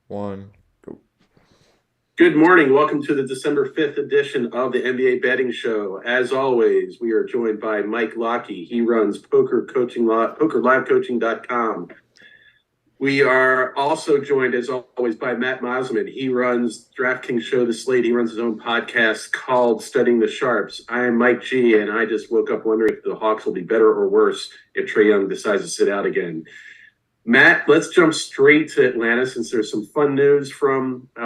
One, go. Good morning. Welcome to the December 5th edition of the NBA Betting Show. As always, we are joined by Mike Lockey. He runs PokerLiveCoaching.com. We are also joined, as always, by Matt Mosman. He runs DraftKings Show The Slate. He runs his own podcast called Studying the Sharps. I am Mike G, and I just woke up wondering if the Hawks will be better or worse if Trae Young decides to sit out again. Matt, let's jump straight to Atlanta since there's some fun news from an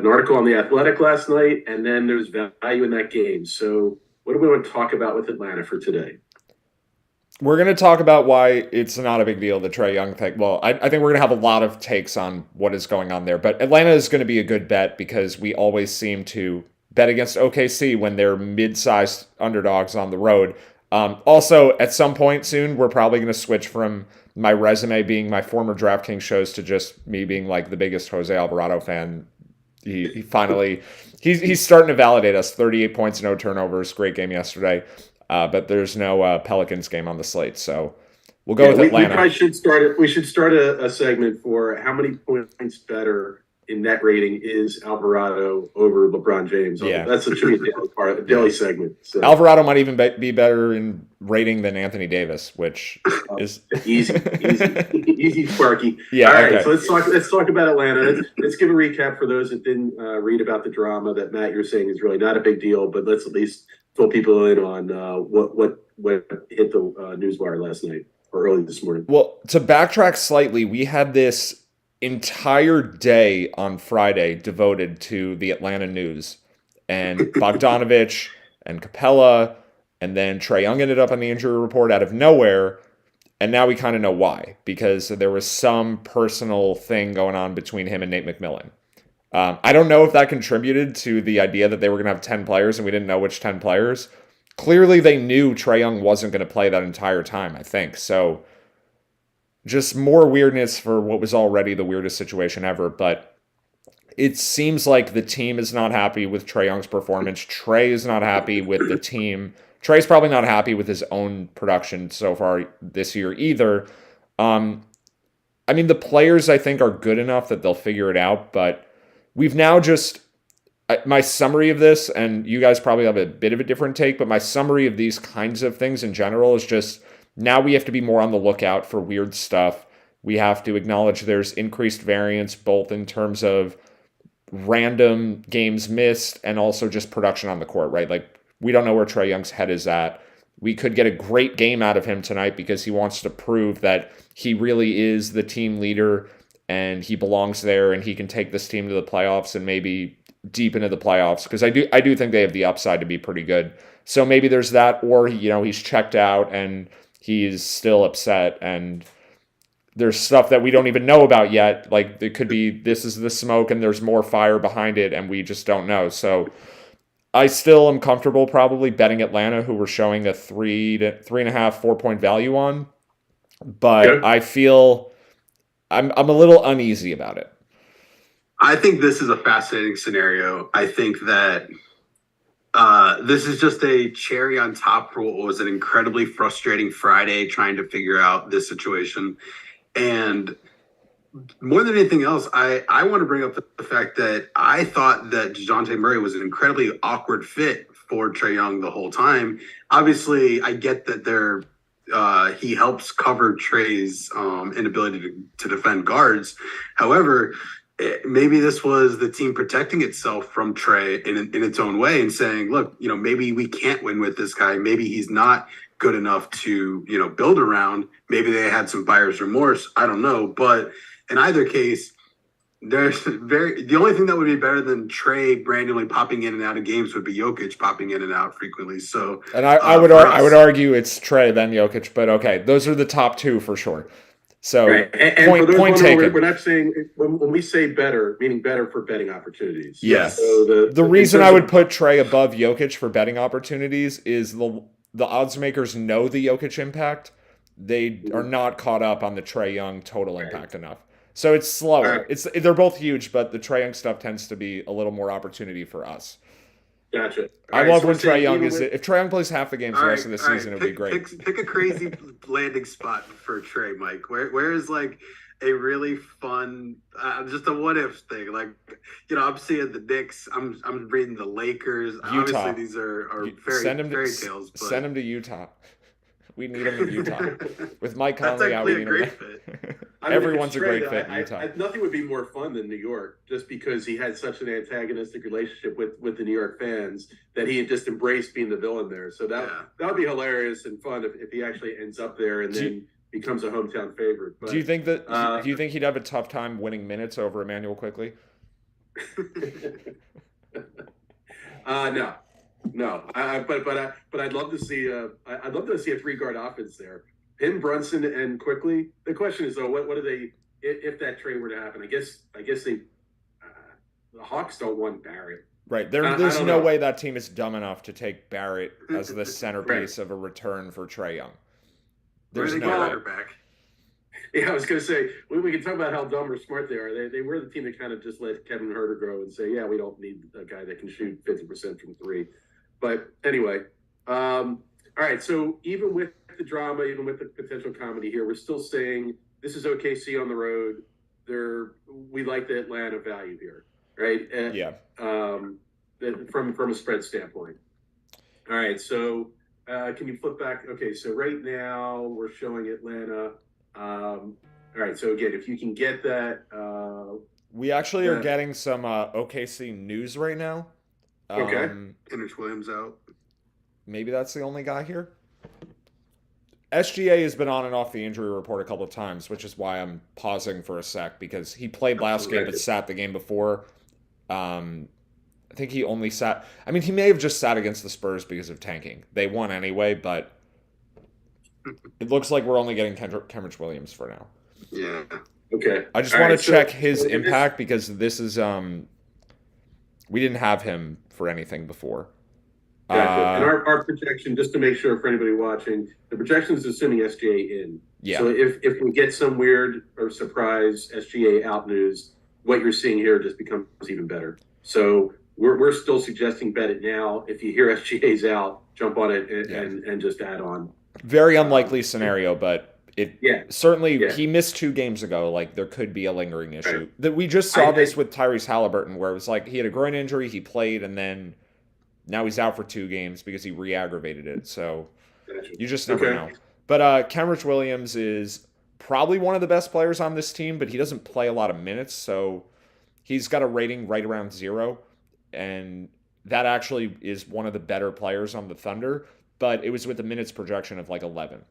article on the Athletic last night, and then there's value in that game. So, what do we want to talk about with Atlanta for today? We're going to talk about why it's not a big deal, the Trae Young thing. Well, I think we're going to have a lot of takes on what is going on there, but Atlanta is going to be a good bet because we always seem to bet against OKC when they're mid-sized underdogs on the road. Also, at some point soon, we're probably going to switch from my resume being my former DraftKings shows to just me being like the biggest Jose Alvarado fan. He finally he's starting to validate us. 38 points, no turnovers, great game yesterday. But there's no Pelicans game on the slate, so we'll go with We Atlanta. probably should start it. We should start a segment for how many points better in net rating is Alvarado over LeBron James. Yeah. That's a daily part, a daily segment. So Alvarado might even be better in rating than Anthony Davis, which is easy, Sparky. Yeah. All right, Okay. so let's talk about Atlanta. Let's give a recap for those that didn't read about the drama that Matt you're saying is really not a big deal, but let's at least fill people in on what hit the newswire last night or early this morning. Well, to backtrack slightly, we had this entire day on Friday devoted to the Atlanta news and Bogdanovich and Capella, and then Trae Young ended up on the injury report out of nowhere. And now we kind of know why, because there was some personal thing going on between him and Nate McMillan. I don't know if that contributed to the idea that they were going to have 10 players and we didn't know which 10 players. Clearly, they knew Trae Young wasn't going to play that entire time, I think. So, just more weirdness for what was already the weirdest situation ever. But it seems like the team is not happy with Trae Young's performance. Trae is not happy with the team. Trae's probably not happy with his own production so far this year either. I mean, the players I think are good enough that they'll figure it out, but we've now just my summary of this, and you guys probably have a bit of a different take, but my summary of these kinds of things in general is just now we have to be more on the lookout for weird stuff. We have to acknowledge there's increased variance both in terms of random games missed and also just production on the court, right? Like, we don't know where Trae Young's head is at. We could get a great game out of him tonight because he wants to prove that he really is the team leader and he belongs there and he can take this team to the playoffs and maybe deep into the playoffs, because I do think they have the upside to be pretty good. So maybe there's that, or he's checked out and he's still upset, and there's stuff that we don't even know about yet. Like, it could be this is the smoke and there's more fire behind it and we just don't know. So I still am comfortable probably betting Atlanta, who we're showing a 3.5, 4 point value on, but Yeah. I feel I'm a little uneasy about it. I think this is a fascinating scenario. I think that this is just a cherry on top for what was an incredibly frustrating Friday trying to figure out this situation. And more than anything else, I want to bring up the fact that I thought that DeJounte Murray was an incredibly awkward fit for Trae Young the whole time. Obviously, I get that he helps cover Trae's inability to defend guards. However, maybe this was the team protecting itself from Trae in its own way and saying, look, maybe we can't win with this guy. Maybe he's not good enough to, build around. Maybe they had some buyer's remorse. I don't know. But in either case, the only thing that would be better than Trae randomly popping in and out of games would be Jokic popping in and out frequently. So, And I would argue it's Trae then Jokic, but okay, those are the top two for sure. So Right. And point for those point wondering, taken. we're not saying when we say better, meaning better for betting opportunities. Yes. So The reason I would put Trae above Jokic for betting opportunities is the odds makers know the Jokic impact. They are not caught up on the Trae Young total impact enough. So it's slower. They're both huge, but the Trae Young stuff tends to be a little more opportunity for us. Gotcha. I love when Trae Young if Trae Young plays half the games the rest of the season, it would be great. Pick a crazy landing spot for Trae, Mike. Where is like a really fun, just a what if thing. Like, I'm seeing the Knicks. I'm reading the Lakers. Obviously, Utah. these are Send him fairy tales. But send him to Utah. We need him in Utah. With Mike that's Conley out, we actually a need him. great fit. I mean, if Everyone's it's a great straight, fit in Utah. nothing would be more fun than New York, just because he had such an antagonistic relationship with the New York fans that he had just embraced being the villain there. So that would be hilarious and fun if he actually ends up there and then becomes a hometown favorite. But, do you think he'd have a tough time winning minutes over Emmanuel Quickly? No. No, but I'd love to see a 3-guard offense there. Him, Brunson, and Quickly. The question is though, what do they if that trade were to happen? I guess they the Hawks don't want Barrett. Right. There's no way that team is dumb enough to take Barrett as the centerpiece of a return for Trae Young. There's no way. Back. Yeah, I was going to say, we can talk about how dumb or smart they are. They were the team that kind of just let Kevin Huerter grow and say, yeah, we don't need a guy that can shoot 50% from three. But anyway, all right. So even with the drama, even with the potential comedy here, we're still saying this is OKC on the road. We like the Atlanta value here, right? Yeah. From a spread standpoint. All right. So can you flip back? Okay. So right now we're showing Atlanta. All right. So again, if you can get that, we actually are getting some OKC news right now. Okay. Kenrich Williams out. Maybe that's the only guy here. SGA has been on and off the injury report a couple of times, which is why I'm pausing for a sec, because he played last game but sat the game before. I think he only sat. I mean, he may have just sat against the Spurs because of tanking. They won anyway, but it looks like we're only getting Kenrich Williams for now. Yeah. Okay. I just want to check his impact because this is we didn't have him for anything before. Gotcha. And our projection, just to make sure for anybody watching, the projection is assuming SGA in. Yeah. So if we get some weird or surprise SGA out news, what you're seeing here just becomes even better. So we're still suggesting bet it now. If you hear SGA's out, jump on it and just add on. Very unlikely scenario, but certainly he missed 2 games ago. Like there could be a lingering issue. Right. That we just saw this with Tyrese Halliburton, where it was like he had a groin injury, he played, and then now he's out for 2 games because he re-aggravated it. So you just never know. But Kenrich Williams is probably one of the best players on this team, but he doesn't play a lot of minutes, so he's got a rating right around 0, and that actually is one of the better players on the Thunder. But it was with a minutes projection of like 11.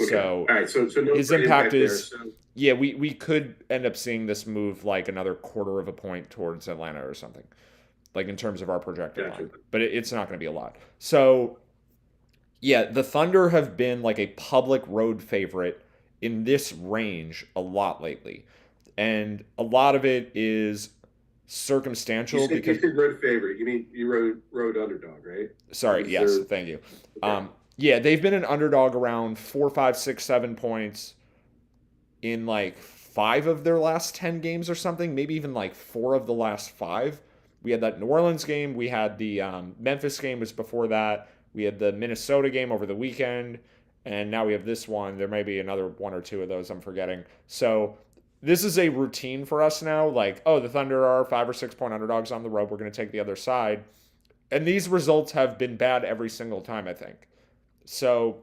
Okay. So, all right, so no his impact is there, so. Yeah, we could end up seeing this move like another quarter of a point towards Atlanta or something, like in terms of our projected line. But it's not going to be a lot. So yeah, the Thunder have been like a public road favorite in this range a lot lately, and a lot of it is circumstantial. You said road favorite. You mean you road underdog, right? Sorry. Yes. Thank you. Okay. Yeah, they've been an underdog around 4, 5, 6, 7 points in like 5 of their last 10 games or something. Maybe even like 4 of the last 5. We had that New Orleans game. We had the Memphis game was before that. We had the Minnesota game over the weekend. And now we have this one. There may be another 1 or 2 of those I'm forgetting. So this is a routine for us now. Like, oh, the Thunder are 5 or 6 point underdogs on the road. We're going to take the other side. And these results have been bad every single time, I think. So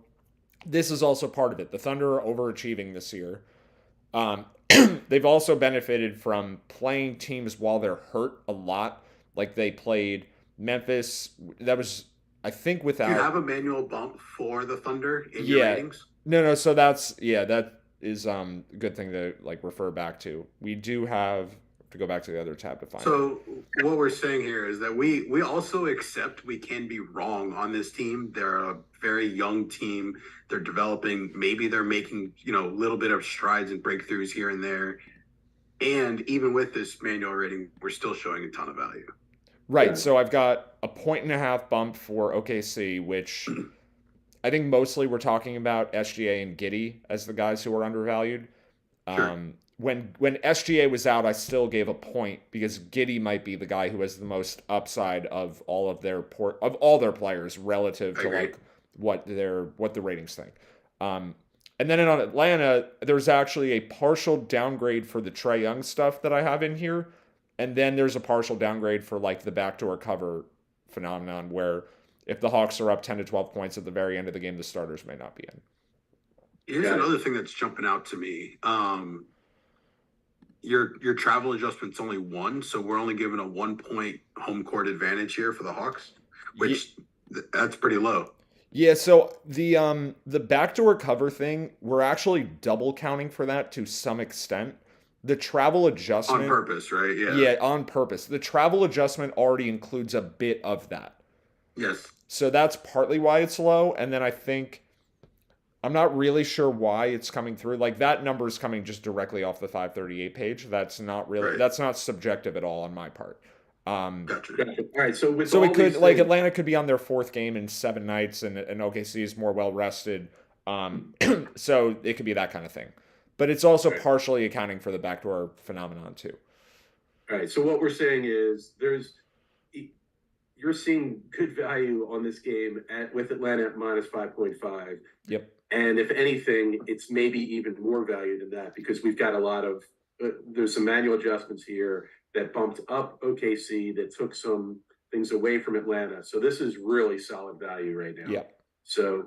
this is also part of it. The Thunder are overachieving this year. They've also benefited from playing teams while they're hurt a lot. Like they played Memphis. That was, I think, without... Do you have a manual bump for the Thunder in your ratings? No. So that is a good thing to like refer back to. We do have to go back to the other tab to find it. What we're saying here is that we also accept we can be wrong on this team. They're a very young team. They're developing. Maybe they're making, a little bit of strides and breakthroughs here and there. And even with this manual rating, we're still showing a ton of value. Right. Yeah. So I've got a 1.5 bump for OKC, which I think mostly we're talking about SGA and Giddey as the guys who are undervalued. Sure. When SGA was out, I still gave a point because Giddey might be the guy who has the most upside of all of their players relative to like what the ratings think. And then on Atlanta, there's actually a partial downgrade for the Trae Young stuff that I have in here. And then there's a partial downgrade for like the backdoor cover phenomenon where if the Hawks are up 10 to 12 points at the very end of the game, the starters may not be in. Here's another thing that's jumping out to me. Your travel adjustment's only 1, so we're only given a 1-point home court advantage here for the Hawks, which that's pretty low. Yeah, so the backdoor cover thing, we're actually double counting for that to some extent. The travel adjustment on purpose, right? Yeah. Yeah, on purpose. The travel adjustment already includes a bit of that. Yes. So that's partly why it's low, and then I think I'm not really sure why it's coming through. Like that number is coming just directly off the 538 page. That's not really that's not subjective at all on my part. Gotcha. All right, so with So all it could these like things- Atlanta could be on their 4th game in 7 nights, and OKC is more well rested. So it could be that kind of thing. But it's also partially accounting for the backdoor phenomenon too. All right, so what we're saying is you're seeing good value on this game with Atlanta at minus 5.5. Yep. And if anything, it's maybe even more value than that because we've got a lot of there's some manual adjustments here that bumped up OKC that took some things away from Atlanta. So this is really solid value right now. Yeah. So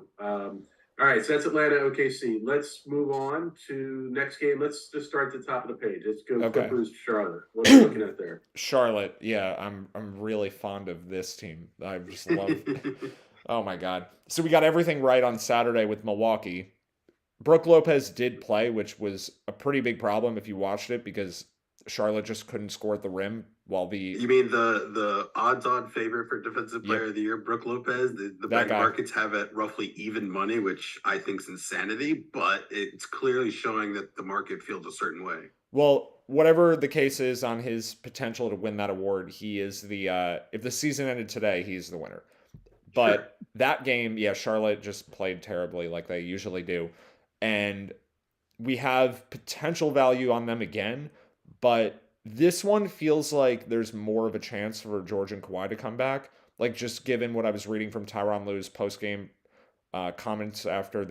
all right, so that's Atlanta OKC. Let's move on to next game. Let's just start at the top of the page. Let's go Clippers Charlotte. What are you looking at there? Charlotte, yeah, I'm really fond of this team. I just love Oh my god. So we got everything right on Saturday with Milwaukee. Brook Lopez did play, which was a pretty big problem if you watched it because Charlotte just couldn't score at the rim while You mean the odds-on favorite for Defensive Player of the Year, Brook Lopez? The betting markets have it roughly even money, which I think is insanity, but it's clearly showing that the market feels a certain way. Well, whatever the case is on his potential to win that award, he is the if the season ended today, he's the winner. But that game, yeah, Charlotte just played terribly like they usually do. And we have potential value on them again, but this one feels like there's more of a chance for George and Kawhi to come back. Like just given what I was reading from Tyronn Lue's post-game comments after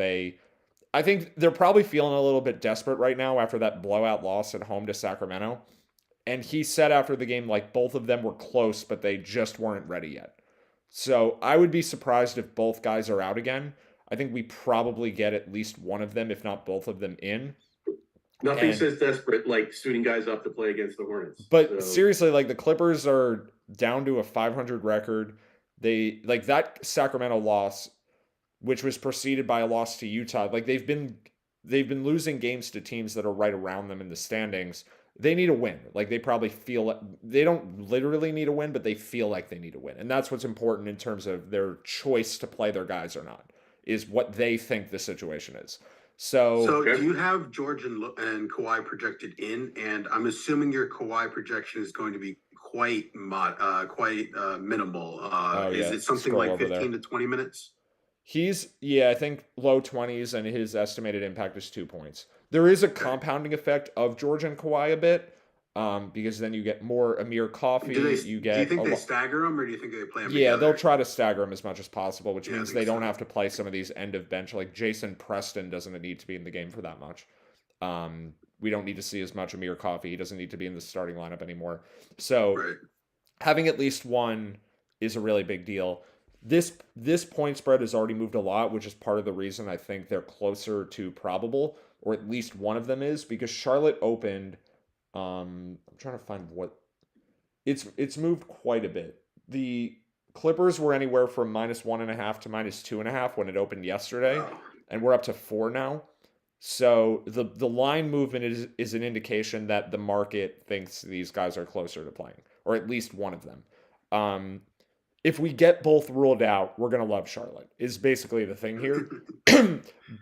I think they're probably feeling a little bit desperate right now after that blowout loss at home to Sacramento. And he said after the game, like both of them were close, but they just weren't ready yet. So I would be surprised if both guys are out again. I think we probably get at least one of them, if not both of them, in. Nothing says desperate like suiting guys up to play against the Hornets. But seriously, like the Clippers are down to a 500 record. They like that Sacramento loss, which was preceded by a loss to Utah. Like they've been losing games to teams that are right around them in the standings. They need a win. Like they probably feel they don't literally need a win, but they feel like they need a win. And that's what's important in terms of their choice to play their guys or not, is what they think the situation is. So do you have George and Kawhi projected in? And I'm assuming your Kawhi projection is going to be quite minimal. Is it something like 15 to 20 minutes? I think low 20s, and his estimated impact is 2 points. There is a compounding effect of George and Kawhi a bit, because then you get more Amir Coffey. Do you think they stagger them, or do you think they play them together? Yeah, they'll try to stagger them as much as possible, which means they don't have to play some of these end of bench. Like Jason Preston doesn't need to be in the game for that much. We don't need to see as much Amir Coffey. He doesn't need to be in the starting lineup anymore. So having at least one is a really big deal. This point spread has already moved a lot, which is part of the reason I think they're closer to probable, or at least one of them is, because Charlotte opened. I'm trying to find what it's moved quite a bit. The Clippers were anywhere from -1.5 to -2.5 when it opened yesterday, and we're up to 4 now. So the line movement is an indication that the market thinks these guys are closer to playing, or at least one of them. If we get both ruled out, we're gonna love Charlotte, is basically the thing here.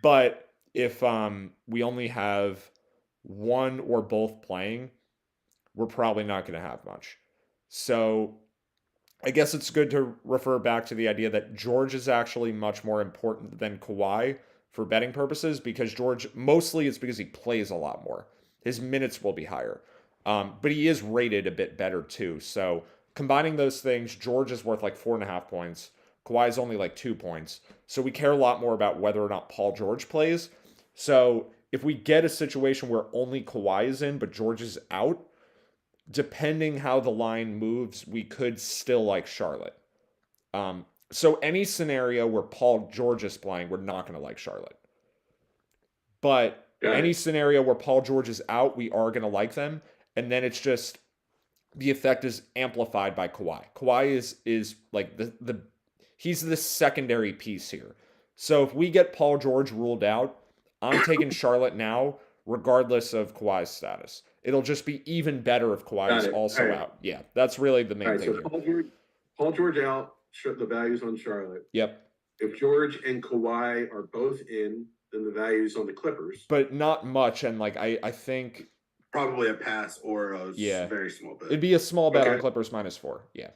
But if we only have one or both playing, we're probably not going to have much. So I guess it's good to refer back to the idea that George is actually much more important than Kawhi for betting purposes, because George, mostly it's because he plays a lot more. His minutes will be higher. But he is rated a bit better too. So combining those things, George is worth like 4.5 points. Kawhi is only like 2 points. So we care a lot more about whether or not Paul George plays. So if we get a situation where only Kawhi is in, but George is out, depending how the line moves, we could still like Charlotte. So any scenario where Paul George is playing, we're not going to like Charlotte. But any scenario where Paul George is out, we are going to like them. And then it's just the effect is amplified by Kawhi. Kawhi is like he's the secondary piece here. So if we get Paul George ruled out, I'm taking Charlotte now, regardless of Kawhi's status. It'll just be even better if Kawhi is also out. Yeah, that's really the main thing so here. Paul George out, the values on Charlotte. Yep. If George and Kawhi are both in, then the values on the Clippers. But not much, and like I think probably a pass or a very small bet. It'd be a small bet on Clippers -4. Yeah.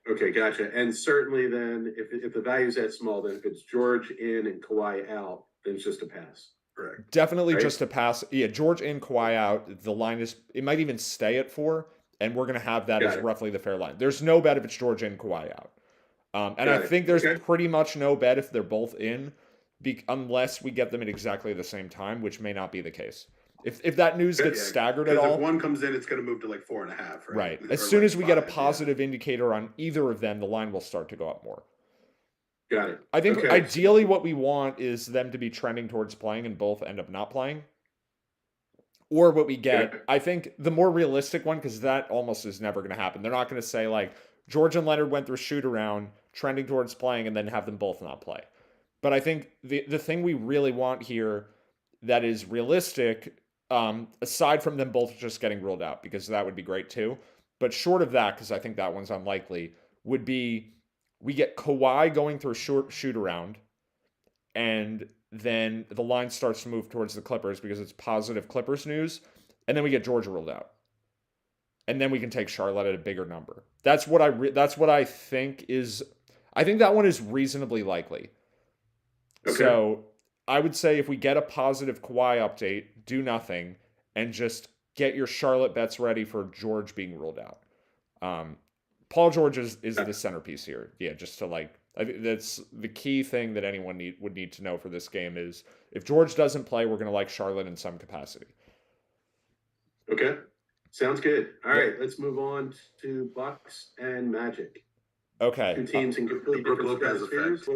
Okay, gotcha. And certainly then, if the value's that small, then if it's George in and Kawhi out, then it's just a pass. Correct. Definitely just a pass. Yeah, George in, Kawhi out. The line it might even stay at 4, and we're going to have that as roughly the fair line. There's no bet if it's George in, Kawhi out. And I think there's pretty much no bet if they're both in, unless we get them at exactly the same time, which may not be the case. If that news gets staggered at all, if one comes in, it's going to move to like 4.5. Right. As soon as we get a positive indicator on either of them, the line will start to go up more. Got it. I think ideally what we want is them to be trending towards playing and both end up not playing. Or what we get, I think the more realistic one, because that almost is never going to happen. They're not going to say like George and Leonard went through shoot around, trending towards playing, and then have them both not play. But I think the thing we really want here that is realistic, aside from them both just getting ruled out, because that would be great too, but short of that, because I think that one's unlikely, would be we get Kawhi going through shoot around, and then the line starts to move towards the Clippers because it's positive Clippers news, and then we get Georgia ruled out, and then we can take Charlotte at a bigger number. That's what I think is. I think that one is reasonably likely. Okay. So I would say if we get a positive Kawhi update, do nothing, and just get your Charlotte bets ready for George being ruled out. Paul George is the centerpiece here. Yeah, just to I think that's the key thing that anyone would need to know for this game is if George doesn't play, we're going to like Charlotte in some capacity. Okay, sounds good. All right, let's move on to Bucks and Magic. Okay, 2 teams in completely different stratospheres.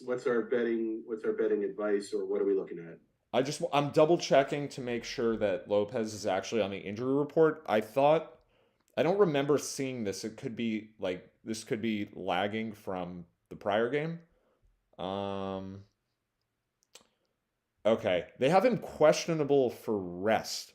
What's our betting advice, or what are we looking at? I'm double checking to make sure that Lopez is actually on the injury report. I don't remember seeing this. It could be this could be lagging from the prior game. Okay, they have him questionable for rest,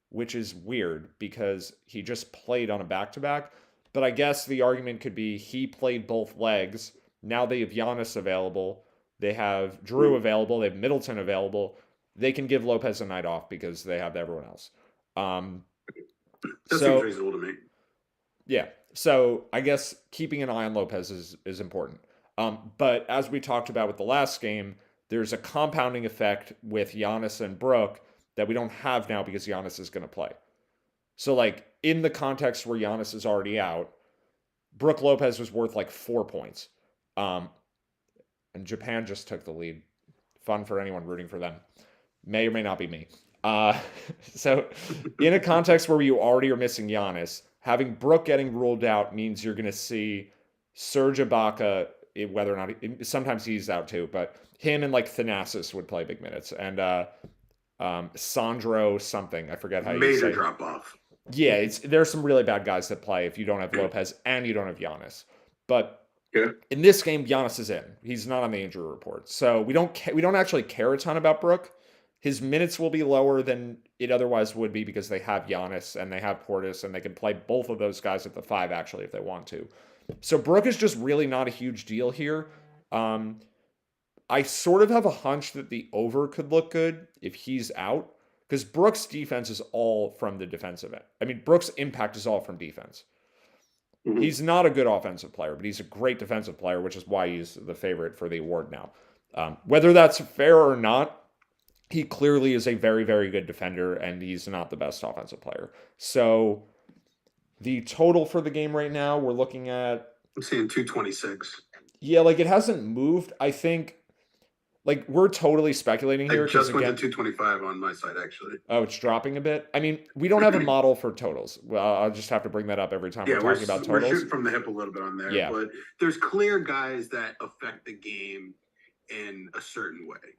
which is weird because he just played on a back-to-back. But I guess the argument could be he played both legs. Now they have Giannis available. They have Drew available. They have Middleton available. They can give Lopez a night off because they have everyone else. That seems reasonable to me. Yeah. So I guess keeping an eye on Lopez is important. But as we talked about with the last game, there's a compounding effect with Giannis and Brook that we don't have now because Giannis is going to play. So in the context where Giannis is already out, Brook Lopez was worth 4 points. And Japan just took the lead. Fun for anyone rooting for them. May or may not be me. So in a context where you already are missing Giannis, having Brook getting ruled out means you're going to see Serge Ibaka, whether or not sometimes he's out too, but him and Thanasis would play big minutes, and Sandro something, I forget how you say. Major drop off. Yeah, there's some really bad guys that play if you don't have Lopez and you don't have Giannis. But in this game, Giannis is in. He's not on the injury report, so we don't actually care a ton about Brook. His minutes will be lower than it otherwise would be because they have Giannis and they have Portis, and they can play both of those guys at the 5 actually if they want to. So Brook is just really not a huge deal here. I sort of have a hunch that the over could look good if he's out, because Brook's defense is all from the defensive end. I mean, Brook's impact is all from defense. Mm-hmm. He's not a good offensive player, but he's a great defensive player, which is why he's the favorite for the award now. Whether that's fair or not, he clearly is a very, very good defender, and he's not the best offensive player. So the total for the game right now, we're looking at... I'm saying 226. Yeah, it hasn't moved. I think... like we're totally speculating here. I just 'cause went again, to 225 on my side, actually. oh, it's dropping a bit. I mean, we don't have a model for totals. Well, I'll just have to bring that up every time Yeah, we're talking about we're totals. shooting from the hip a little bit on there, Yeah. but there's clear guys that affect the game in a certain way.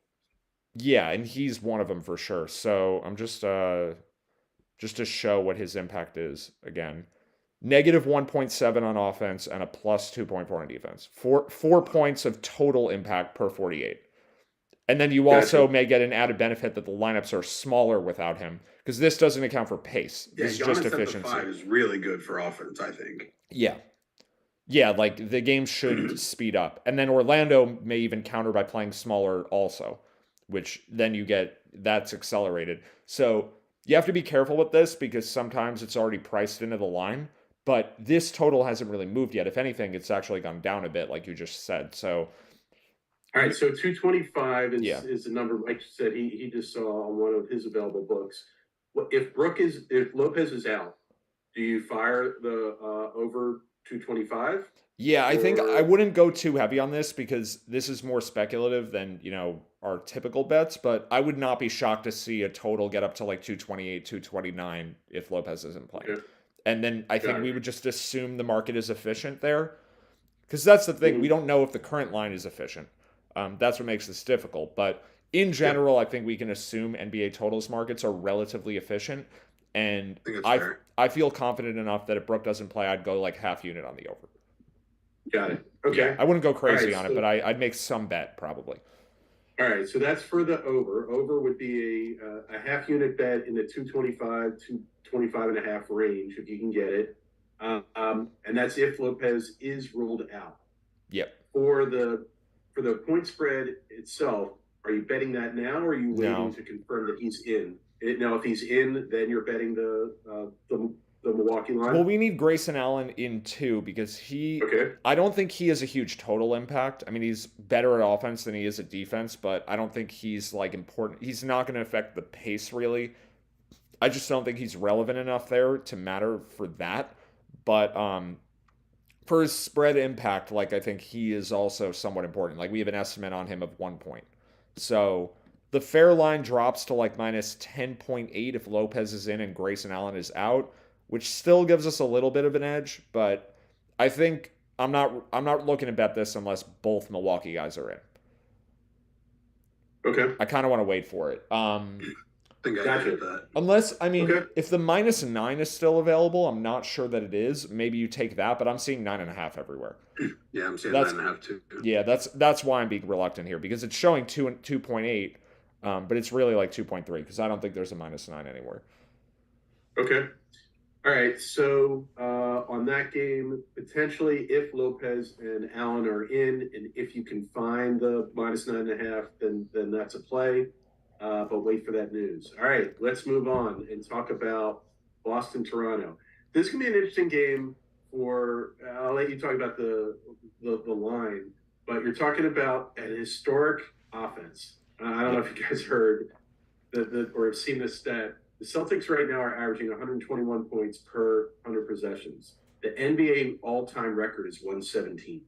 Yeah, and he's one of them for sure. So I'm just to show what his impact is again. Negative 1.7 on offense and a plus 2.4 on defense. Four points of total impact per 48. And then you also may get an added benefit that the lineups are smaller without him because this doesn't account for pace. Yeah, This is just Giannis at the efficiency. 5 is really good for offense, I think. Yeah. Yeah, like the game should speed up. And then Orlando may even counter by playing smaller also, which then you get that's accelerated. So you have to be careful with this because sometimes it's already priced into the line, but this total hasn't really moved yet. If anything, it's actually gone down a bit, like you just said. So All right, so 225 Yeah. is the number Mike said he just saw on one of his available books. If Lopez is out, do you fire the over 225? yeah, I think Or- I wouldn't go too heavy on this because this is more speculative than, our typical bets, but I would not be shocked to see a total get up to like 228, 229 if Lopez isn't playing. Okay. And then I think Got it. we would just assume the market is efficient there. Because that's the thing. Mhm. We don't know if the current line is efficient. That's what makes this difficult. But in general, I think we can assume NBA totals markets are relatively efficient. And I think that's I fair. I feel confident enough that if Brook doesn't play, I'd go like half unit on the over. Got it. Okay. Yeah, I wouldn't go crazy All right, on it, so- but I'd make some bet probably. All right, so that's for the over. Over would be a half unit bet in the 225 to 25 and a half range if you can get it. And that's if Lopez is ruled out. Yep. For the point spread itself, are you betting that now, or are you waiting No. to confirm that he's in? Now, if he's in, then you're betting the Milwaukee line. Well, we need Grayson Allen in too because Okay. I don't think he has a huge total impact. I mean, he's better at offense than he is at defense, but I don't think he's like important. He's not going to affect the pace really. I just don't think he's relevant enough there to matter for that. But for his spread impact, like I think he is also somewhat important. Like we have an estimate on him of 1 point. So the fair line drops to like minus 10.8 if Lopez is in and Grayson Allen is out, which still gives us a little bit of an edge, but I think I'm not looking to bet this unless both Milwaukee guys are in. Okay. I kind of want to wait for it. I think I Gotcha. get that. Unless, I mean, Okay. if the -9 is still available, I'm not sure that it is. Maybe you take that, but I'm seeing 9.5 everywhere. Yeah, I'm saying That's- 9.5 too. Yeah, that's why I'm being reluctant here because it's showing 2.8, but it's really like 2.3 because I don't think there's a -9 anywhere. Okay. All right. So on that game, potentially, if Lopez and Allen are in, and if you can find the -9.5, then that's a play. But wait for that news. All right. Let's move on and talk about Boston Toronto. This can be an interesting game. I'll let you talk about the line, but you're talking about an historic offense. I don't know if you guys heard or have seen this stat. The Celtics right now are averaging 121 points per 100 possessions. The NBA all-time record is 117.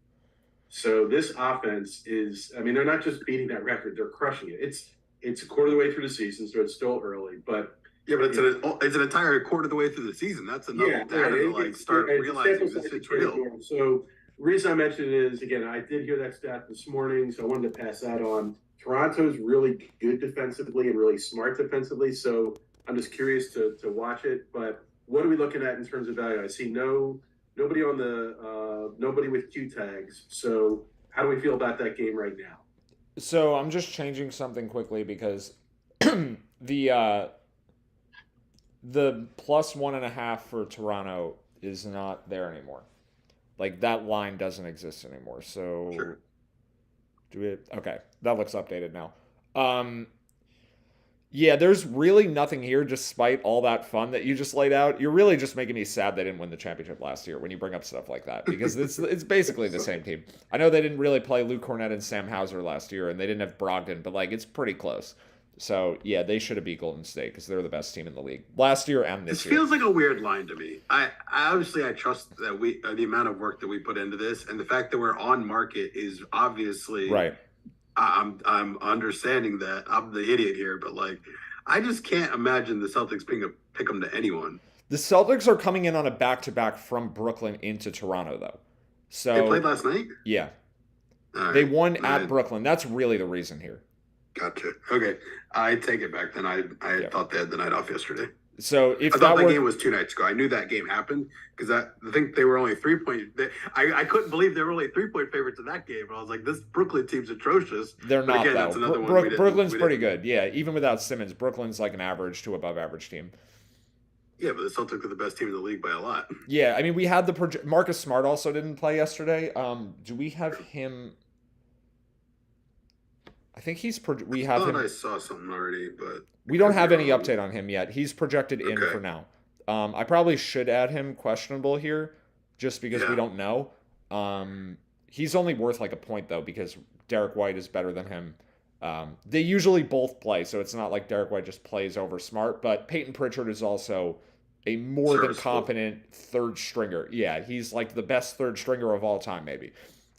So this offense they're not just beating that record, they're crushing it. It's a quarter of the way through the season, so it's still early, but Yeah, but it's an entire quarter of the way through the season. That's enough data to start realizing this shit's real. So the reason I mentioned it is, again, I did hear that stat this morning, so I wanted to pass that on. Toronto's really good defensively and really smart defensively, so I'm just curious to watch it. But what are we looking at in terms of value? I see nobody with Q tags. So how do we feel about that game right now? So I'm just changing something quickly because the +1.5 for Toronto is not there anymore. Like that line doesn't exist anymore. So Sure. Okay, that looks updated now. Yeah, there's really nothing here despite all that fun that you just laid out. You're really just making me sad they didn't win the championship last year when you bring up stuff like that because it's basically the same team. I know they didn't really play Luke Cornett and Sam Hauser last year and they didn't have Brogdon, but like it's pretty close. So, yeah, they should have beat Golden State because they're the best team in the league last year and this This year. feels like a weird line to me. I obviously I trust that the amount of work that we put into this and the fact that we're on market is obviously Right. I'm understanding that I'm the idiot here, but like, I just can't imagine the Celtics being a pick 'em to anyone. The Celtics are coming in on a back-to-back from Brooklyn into Toronto, though. They played So, last night. yeah, All they right, won at I Brooklyn. That's really the reason here. gotcha. Okay, I take it back. Then I Yeah. thought they had the night off yesterday. So I if thought that that were, game was 2 nights ago. I knew that game happened because I think they were only 3 point. I couldn't believe they were only 3 point favorites in that game. And I was like, this Brooklyn team's atrocious. they're But not again, though. that's another one. Brooklyn's We pretty didn't. good. Yeah, even without Simmons, Brooklyn's like an average to above average team. Yeah, but the Celtics are the best team in the league by a lot. Yeah, I mean we had the Marcus Smart also didn't play yesterday. Do we have him? I think we I have thought him. I saw something already, but I We don't could be have any wrong. update on him yet. He's projected in Okay. for now. I probably should add him questionable here, just because we Yeah. don't know. He's only worth like a point though, because Derek White is better than him. They usually both play, so it's not like Derek White just plays over Smart. But Peyton Pritchard is also a more than Serviceable. competent third stringer. Yeah, he's like the best third stringer of all time, maybe.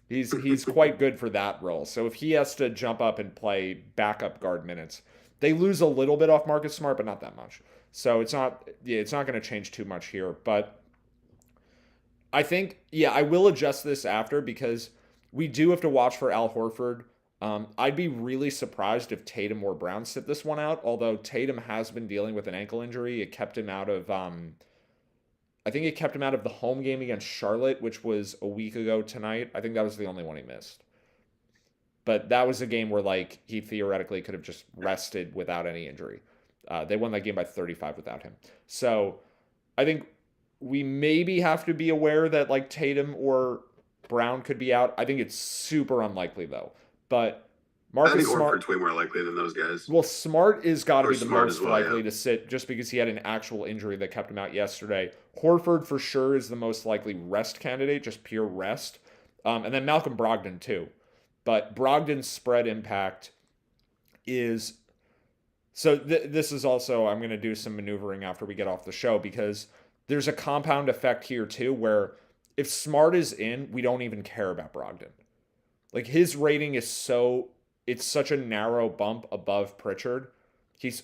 He's quite good for that role. So if he has to jump up and play backup guard minutes, they lose a little bit off Marcus Smart, but not that much. So it's not going to change too much here. But I think I will adjust this after because we do have to watch for Al Horford. I'd be really surprised if Tatum or Brown sit this one out. Although Tatum has been dealing with an ankle injury, it kept him out of. I think it kept him out of the home game against Charlotte, which was a week ago tonight. I think that was the only one he missed. But that was a game where like he theoretically could have just rested without any injury. They won that game by 35 without him. So I think we maybe have to be aware that like Tatum or Brown could be out. I think it's super unlikely though. But I think Marcus Smart, Horford's way more likely than those guys. well, Smart is got to Or be the Smart as most well, likely yeah. to sit just because he had an actual injury that kept him out yesterday. Horford for sure is the most likely rest candidate, just pure rest. And then Malcolm Brogdon too. But Brogdon's spread impact is so this is also I'm going to do some maneuvering after we get off the show because there's a compound effect here too where if Smart is in, we don't even care about Brogdon. Like his rating is it's such a narrow bump above Pritchard. He's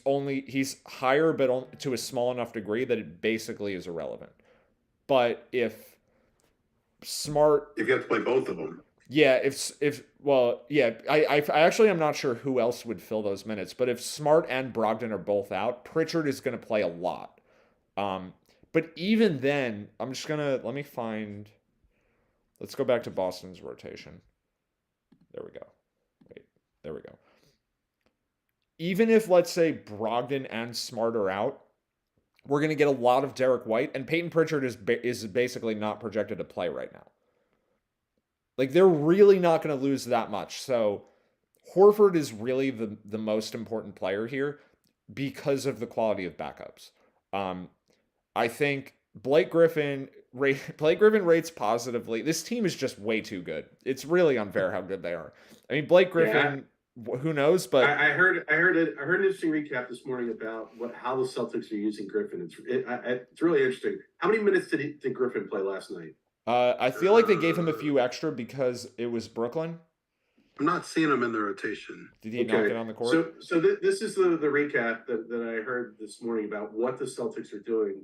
higher but to a small enough degree that it basically is irrelevant. But if Smart If you have to play both of them, yeah, if well, yeah, I actually am not sure who else would fill those minutes, but if Smart and Brogdon are both out, Pritchard is going to play a lot. Um, but even then, I'm just gonna let me find. Let's go back to Boston's rotation. There we go. Wait, there we go. Even if let's say Brogdon and Smart are out, we're going to get a lot of Derek White, and Peyton Pritchard is basically not projected to play right now. Like they're really not going to lose that much. So Horford is really the most important player here because of the quality of backups. Um, I think Blake Griffin rates positively. This team is just way too good. It's really unfair how good they are. I mean, Blake Yeah, Griffin, who knows? But I heard an interesting recap this morning about how the Celtics are using Griffin. It's really interesting. How many minutes did Griffin play last night? I feel like they gave him a uh, few extra because it was Brooklyn. I'm not seeing them in the rotation. Did he not Okay, get on the court? this is the recap that I heard this morning about what the Celtics are doing.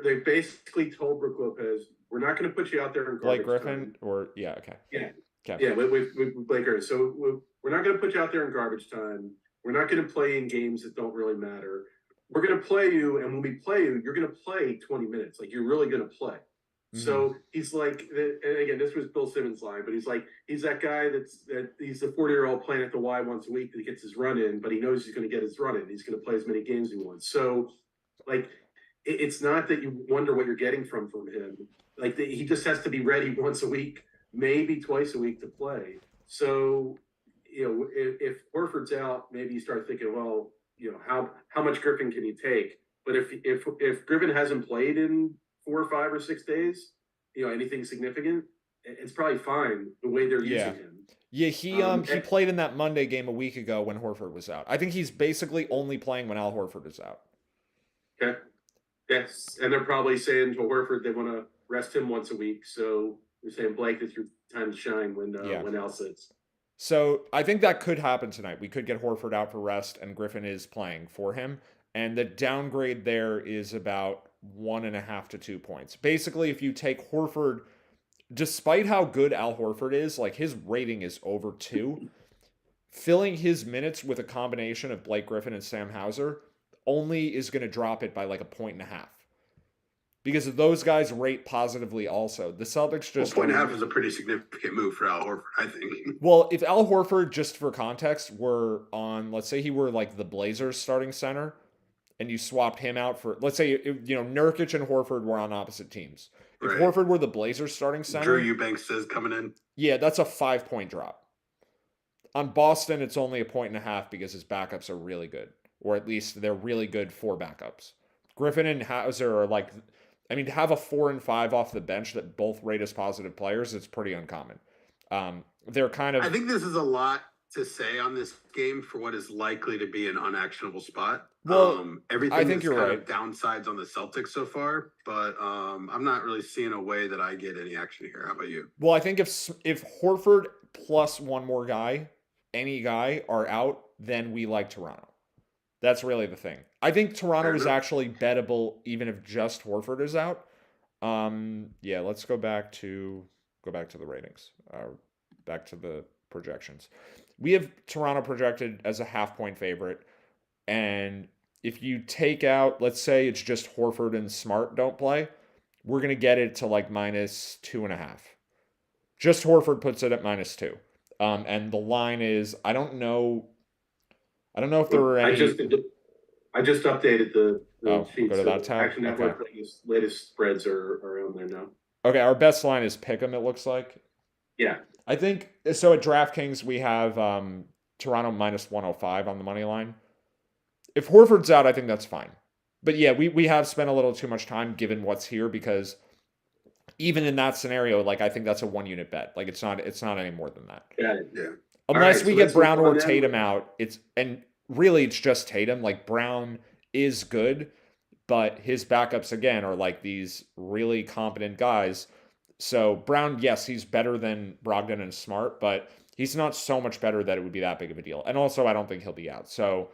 They basically told Brook Lopez, "We're not going to put you out there in Blake garbage Griffin time." or yeah, okay, Yeah, okay. yeah, with Blake Griffin. So we're not going to put you out there in garbage time. We're not going to play in games that don't really matter. We're going to play you, and when we play you, you're going to play 20 minutes. Like you're really going to play. Mm-hmm. So he's like, and again, this was Bill Simmons' line, but he's like, he's that guy that he's the 40-year-old playing at the Y once a week that gets his run in, but he knows he's going to get his run in. He's going to play as many games as he wants. So, like, it's not that you wonder what you're getting from him. Like, he just has to be ready once a week, maybe twice a week to play. So, if Horford's out, maybe you start thinking, well, how much Griffin can you take? But if Griffin hasn't played in 4 or 5 or 6 days, anything significant, it's probably fine the way they're Yeah, using him. yeah. He played in that Monday game a week ago when Horford was out. I think he's basically only playing when Al Horford is out. Okay, yes, and they're probably saying to Horford they want to rest him once a week. So they're saying Blake, it's your time to shine when Yeah. when Al sits. So I think that could happen tonight. We could get Horford out for rest, and Griffin is playing for him. And the downgrade there is about 1.5 to 2 points. Basically, if you take Horford, despite how good Al Horford is, like his rating is over 2, filling his minutes with a combination of Blake Griffin and Sam Hauser only is going to drop it by like 1.5 points. Because those guys rate positively also. The Celtics just... Well, 1.5 is a pretty significant move for Al Horford, I think. Well, if Al Horford, just for context, were on, let's say he were like the Blazers starting center, and you swapped him out for, let's say, Nurkic and Horford were on opposite teams. If Right. Horford were the Blazers starting center... Drew Eubanks is coming in. Yeah, that's a 5-point drop. On Boston, it's only 1.5 because his backups are really good. Or at least they're really good for backups. Griffin and Hauser are like... I mean, to have a 4 and 5 off the bench that both rate as positive players, it's pretty uncommon. They're kind of... I think this is a lot to say on this game for what is likely to be an unactionable spot. Well, everything I think is you're kind right. of downsides on the Celtics so far, but I'm not really seeing a way that I get any action here. How about you? Well, I think if Horford plus one more guy, any guy, are out, then we like Toronto. That's really the thing. I think Toronto is actually bettable even if just Horford is out. Yeah, let's go back to the ratings. Back to the projections. We have Toronto projected as a 0.5-point favorite. And if you take out, let's say it's just Horford and Smart don't play, we're going to get it to like -2.5. Just Horford puts it at -2. And the line is, I don't know if there were any... I just updated the sheet. Go to that tab? Action Network latest spreads are on there now. Okay, our best line is Pick'em, it looks like. Yeah. I think, so at DraftKings, we have Toronto -105 on the money line. If Horford's out, I think that's fine. But yeah, we have spent a little too much time given what's here, because even in that scenario, like I think that's a 1-unit bet. Like it's not any more than that. Yeah. Unless we get Brown or Tatum out, and really it's just Tatum. Like Brown is good, but his backups again are like these really competent guys. So Brown, yes, he's better than Brogdon and Smart, but he's not so much better that it would be that big of a deal. And also, I don't think he'll be out. So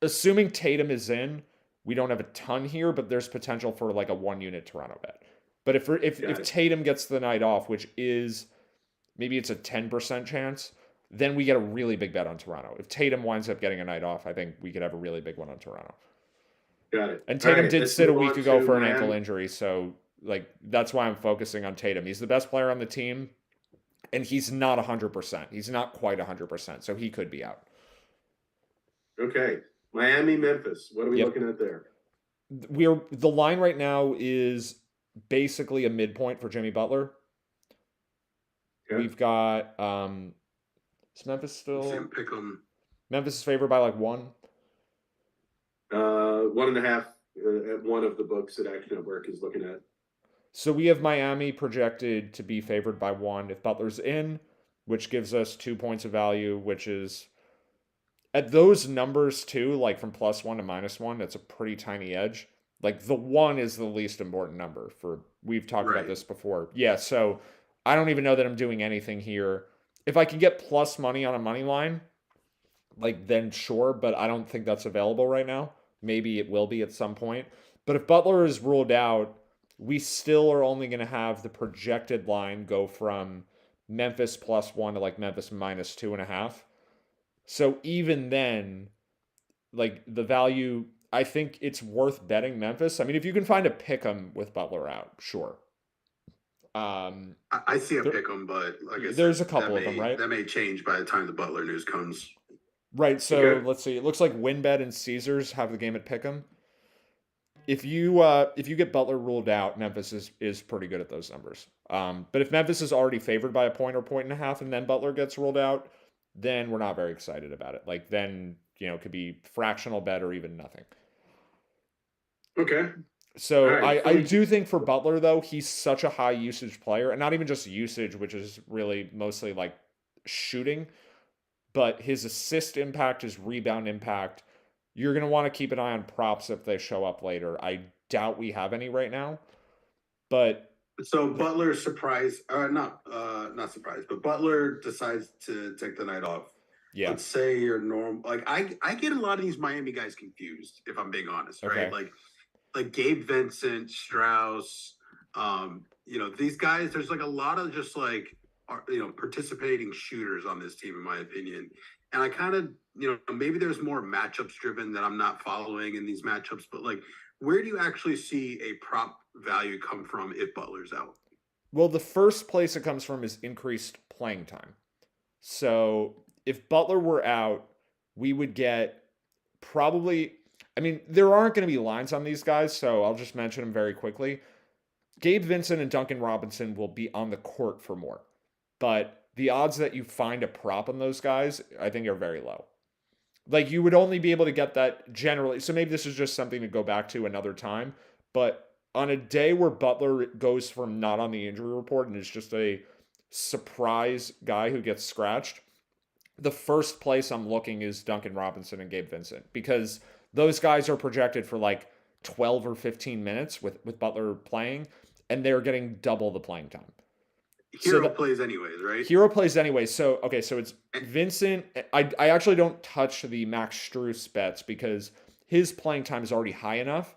assuming Tatum is in, we don't have a ton here, but there's potential for like a 1-unit Toronto bet. But if Tatum gets the night off, which is maybe it's a 10% chance, then we get a really big bet on Toronto. If Tatum winds up getting a night off, I think we could have a really big one on Toronto. Got it. And Tatum did sit a week ago for an ankle injury, so like that's why I'm focusing on Tatum. He's the best player on the team, and he's not 100%. He's not quite 100%, so he could be out. Okay. Miami, Memphis. What are we looking at there? The line right now is basically a midpoint for Jimmy Butler. Okay. We've got is Memphis still? Sam Pick'em. Memphis is favored by like 1. 1.5 at one of the books that Action Network is looking at. So we have Miami projected to be favored by 1 if Butler's in, which gives us 2 points of value, which is at those numbers too, like from +1 to -1, that's a pretty tiny edge. Like the 1 is the least important number we've talked about this before. Yeah, so I don't even know that I'm doing anything here. If I can get plus money on a money line, like then sure, but I don't think that's available right now. Maybe it will be at some point. But if Butler is ruled out, we still are only going to have the projected line go from Memphis +1 to like Memphis -2.5. So even then, like the value, I think it's worth betting Memphis. I mean, if you can find a pick'em with Butler out, sure. I see a pick'em, but like I said, there's a couple of them, right? That may change by the time the Butler news comes. Right. So let's see. It looks like WinBet and Caesars have the game at pick'em. If you get Butler ruled out, Memphis is pretty good at those numbers. But if Memphis is already favored by a point or 1.5, and then Butler gets ruled out, then we're not very excited about it. Like then, it could be fractional bet or even nothing. Okay. So right. I do think for Butler though, he's such a high usage player, and not even just usage, which is really mostly like shooting, but his assist impact, his rebound impact. You're going to want to keep an eye on props if they show up later. I doubt we have any right now, but So Butler surprised, not surprised, but Butler decides to take the night off. Yeah. Let's say you're normal. Like I get a lot of these Miami guys confused, if I'm being honest, Okay. right? Like Gabe Vincent, Strauss, these guys. There's like a lot of just like participating shooters on this team, in my opinion. And I kind of maybe there's more matchups driven that I'm not following in these matchups, but like, where do you actually see a prop value come from if Butler's out? Well, the first place it comes from is increased playing time. So if Butler were out, we would get probably, I mean, there aren't going to be lines on these guys, so I'll just mention them very quickly. Gabe Vincent and Duncan Robinson will be on the court for more, but the odds that you find a prop on those guys, I think, are very low. Like, you would only be able to get that generally. So maybe this is just something to go back to another time, but on a day where Butler goes from not on the injury report and is just a surprise guy who gets scratched, the first place I'm looking is Duncan Robinson and Gabe Vincent, because those guys are projected for like 12 or 15 minutes with Butler playing, and they're getting double the playing time. Hero plays anyways, right? Hero plays anyways. So it's Vincent. I actually don't touch the Max Strus bets because his playing time is already high enough,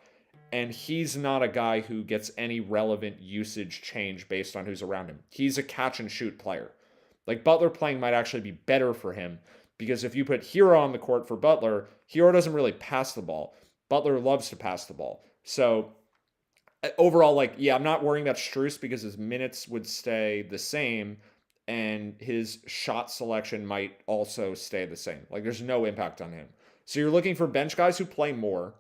and he's not a guy who gets any relevant usage change based on who's around him. He's a catch and shoot player. Like, Butler playing might actually be better for him, because if you put Hero on the court for Butler, Hero doesn't really pass the ball. Butler loves to pass the ball. So overall, like, yeah, I'm not worrying about Strus because his minutes would stay the same and his shot selection might also stay the same. Like, there's no impact on him. So you're looking for bench guys who play more.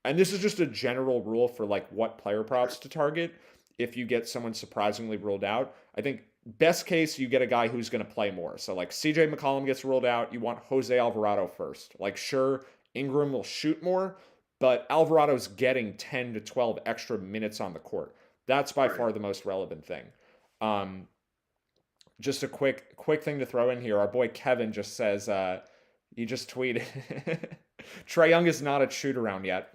And this is just a general rule for like what player props to target if you get someone surprisingly ruled out. I think best case, you get a guy who's going to play more. So like CJ McCollum gets ruled out, you want Jose Alvarado first. Like, sure, Ingram will shoot more, but Alvarado's getting 10 to 12 extra minutes on the court. That's by far the most relevant thing. Just a quick thing to throw in here. Our boy Kevin just says, he just tweeted, Trae Young is not at shoot around yet.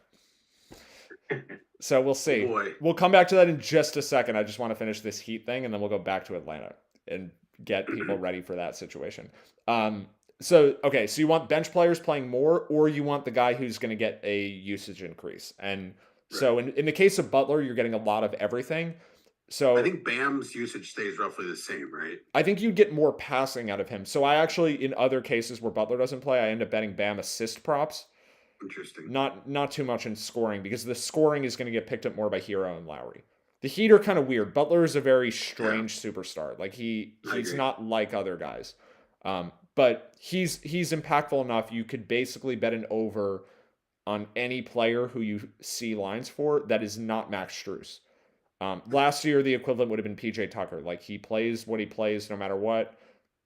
So we'll see. We'll come back to that in just a second. I just want to finish this Heat thing, and then we'll go back to Atlanta and get people ready for that situation. So you want bench players playing more, or you want the guy who's going to get a usage increase. And so in the case of Butler, you're getting a lot of everything. So I think Bam's usage stays roughly the same, right? I think you get more passing out of him. So I actually, in other cases where Butler doesn't play, I end up betting Bam assist props. Interesting. Not too much in scoring, because the scoring is going to get picked up more by Hero and Lowry. The Heat are kind of weird. Butler is a very strange superstar. Like, he's not like other guys. But he's impactful enough. You could basically bet an over on any player who you see lines for that is not Max Strus. Last year, the equivalent would have been PJ Tucker. Like, he plays what he plays no matter what,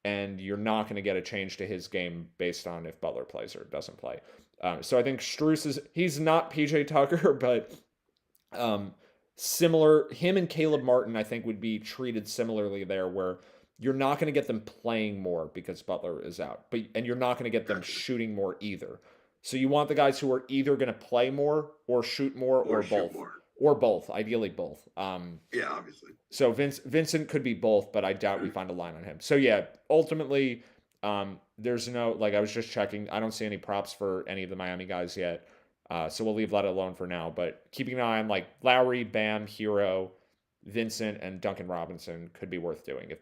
and you're not going to get a change to his game based on if Butler plays or doesn't play. So I think Strus he's not PJ Tucker, but similar, him and Caleb Martin, I think, would be treated similarly there, where you're not going to get them playing more because Butler is out, and you're not going to get them shooting more either. So you want the guys who are either going to play more or shoot more or both. Or both, ideally both. Yeah, obviously. So Vincent could be both, but I doubt we find a line on him. So yeah, ultimately, there's no, like, I was just checking, I don't see any props for any of the Miami guys yet. So we'll leave that alone for now. But keeping an eye on like Lowry, Bam, Hero, Vincent, and Duncan Robinson could be worth doing. If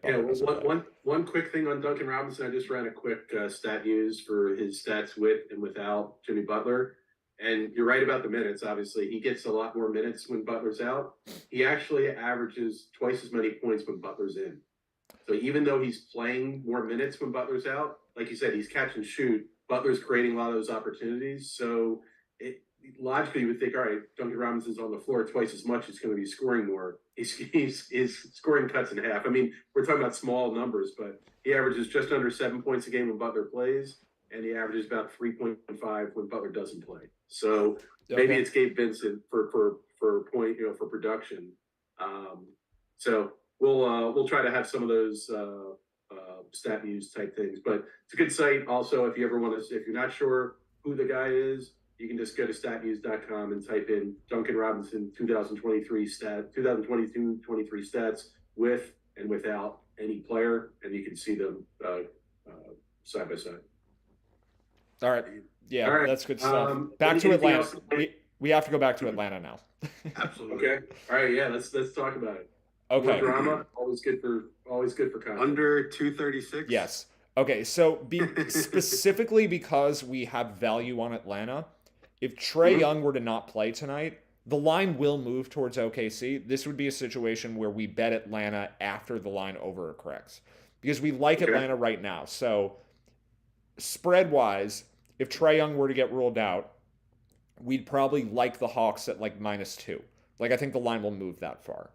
one quick thing on Duncan Robinson, I just ran a quick stat news for his stats with and without Jimmy Butler. And you're right about the minutes. Obviously, he gets a lot more minutes when Butler's out. He actually averages twice as many points when Butler's in. So even though he's playing more minutes when Butler's out, like you said, he's catch and shoot. Butler's creating a lot of those opportunities. So logically, you would think, all right, Duncan Robinson's on the floor twice as much. He's going to be scoring more. He's scoring cuts in half. I mean, we're talking about small numbers, but he averages just under 7 points a game when Butler plays, and he averages about 3.5 when Butler doesn't play. So maybe it's Gabe Vincent for point, for production. So we'll try to have some of those stat news type things, but it's a good site. Also, if you ever want to, if you're not sure who the guy is, you can just go to statnews.com and type in Duncan Robinson 2022-23 stats with and without any player, and you can see them side by side. All right. Yeah, All right. that's good stuff. Back to anything Atlanta. else? We have to go back to Atlanta now. Absolutely. Okay. All right. Yeah. Let's talk about it. Okay. More drama. Always good for content. Under 236. Yes. Okay. So specifically because we have value on Atlanta, if Trae Young were to not play tonight, the line will move towards OKC. This would be a situation where we bet Atlanta after the line overcorrects because we like Atlanta right now. So spread wise, if Trae Young were to get ruled out, we'd probably like the Hawks at like -2. Like I think the line will move that far.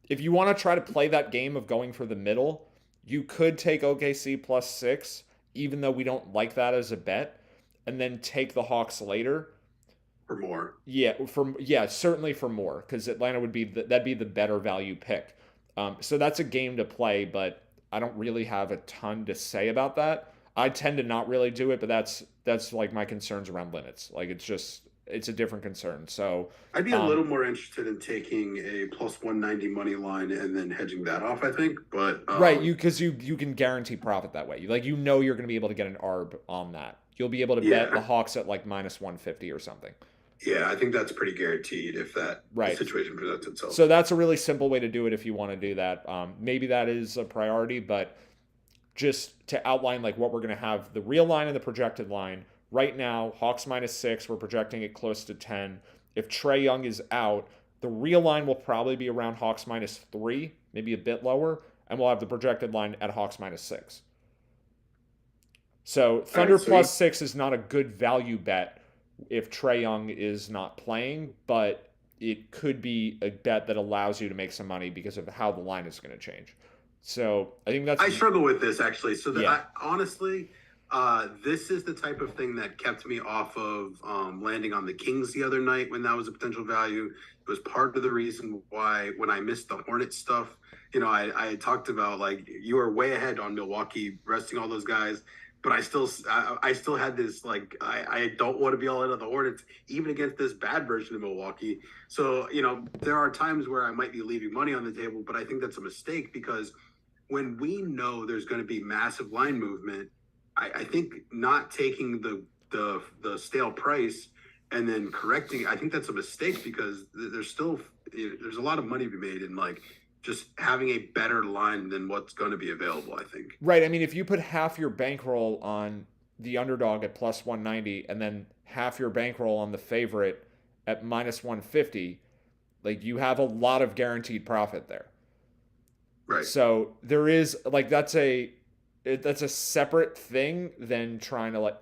If you want to try to play that game of going for the middle, you could take OKC +6, even though we don't like that as a bet, and then take the Hawks later. For more. Yeah, certainly for more, because Atlanta would be that'd be the better value pick. So that's a game to play, but I don't really have a ton to say about that. I tend to not really do it, but that's like my concerns around limits. Like it's a different concern. So I'd be a little more interested in taking a +190 money line and then hedging that off, I think. But right, because you can guarantee profit that way. Like you're going to be able to get an ARB on that. You'll be able to bet the Hawks at like -150 or something. Yeah, I think that's pretty guaranteed if that situation presents itself. So that's a really simple way to do it if you want to do that. Maybe that is a priority, but just to outline like what we're going to have, the real line and the projected line. Right now, Hawks -6, we're projecting it close to 10. If Trae Young is out, the real line will probably be around Hawks -3, maybe a bit lower, and we'll have the projected line at Hawks -6. So Thunder +6 is not a good value bet if Trae Young is not playing, but it could be a bet that allows you to make some money because of how the line is going to change. So I think I struggle with this actually. So that honestly, this is the type of thing that kept me off of landing on the Kings the other night when that was a potential value. It was part of the reason why when I missed the Hornets stuff, I had talked about like you were way ahead on Milwaukee resting all those guys. But I still had this like I don't want to be all in on the Hornets even against this bad version of Milwaukee. So there are times where I might be leaving money on the table, but I think that's a mistake because when we know there's going to be massive line movement, I think not taking the stale price and then correcting, I think that's a mistake because there's a lot of money to be made in like just having a better line than what's going to be available, I think. Right. I mean, if you put half your bankroll on the underdog at +190 and then half your bankroll on the favorite at -150, like you have a lot of guaranteed profit there. Right. So there is like that's a separate thing than trying to like,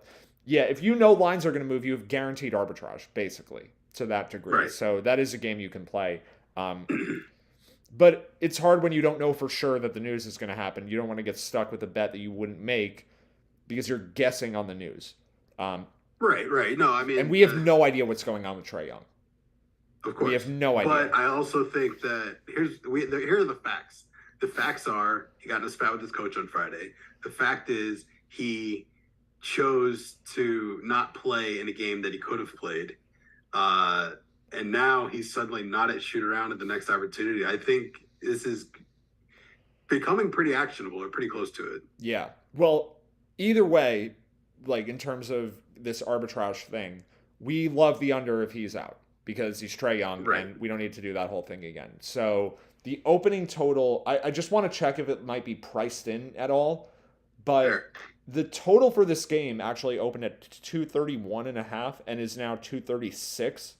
if you know lines are going to move, you have guaranteed arbitrage basically to that degree. Right. So that is a game you can play. But it's hard when you don't know for sure that the news is going to happen. You don't want to get stuck with a bet that you wouldn't make because you're guessing on the news. Right. No, I mean, and we have no idea what's going on with Trae Young. Of course, we have no idea. But I also think that here are the facts. The facts are he got in a spat with his coach on Friday. The fact is he chose to not play in a game that he could have played. And now he's suddenly not at shoot around at the next opportunity. I think this is becoming pretty actionable or pretty close to it. Yeah. Well, either way, like in terms of this arbitrage thing, we love the under if he's out because he's Trae Young and we don't need to do that whole thing again. So the opening total, I just want to check if it might be priced in at all. But the total for this game actually opened at 231.5 and is now 236.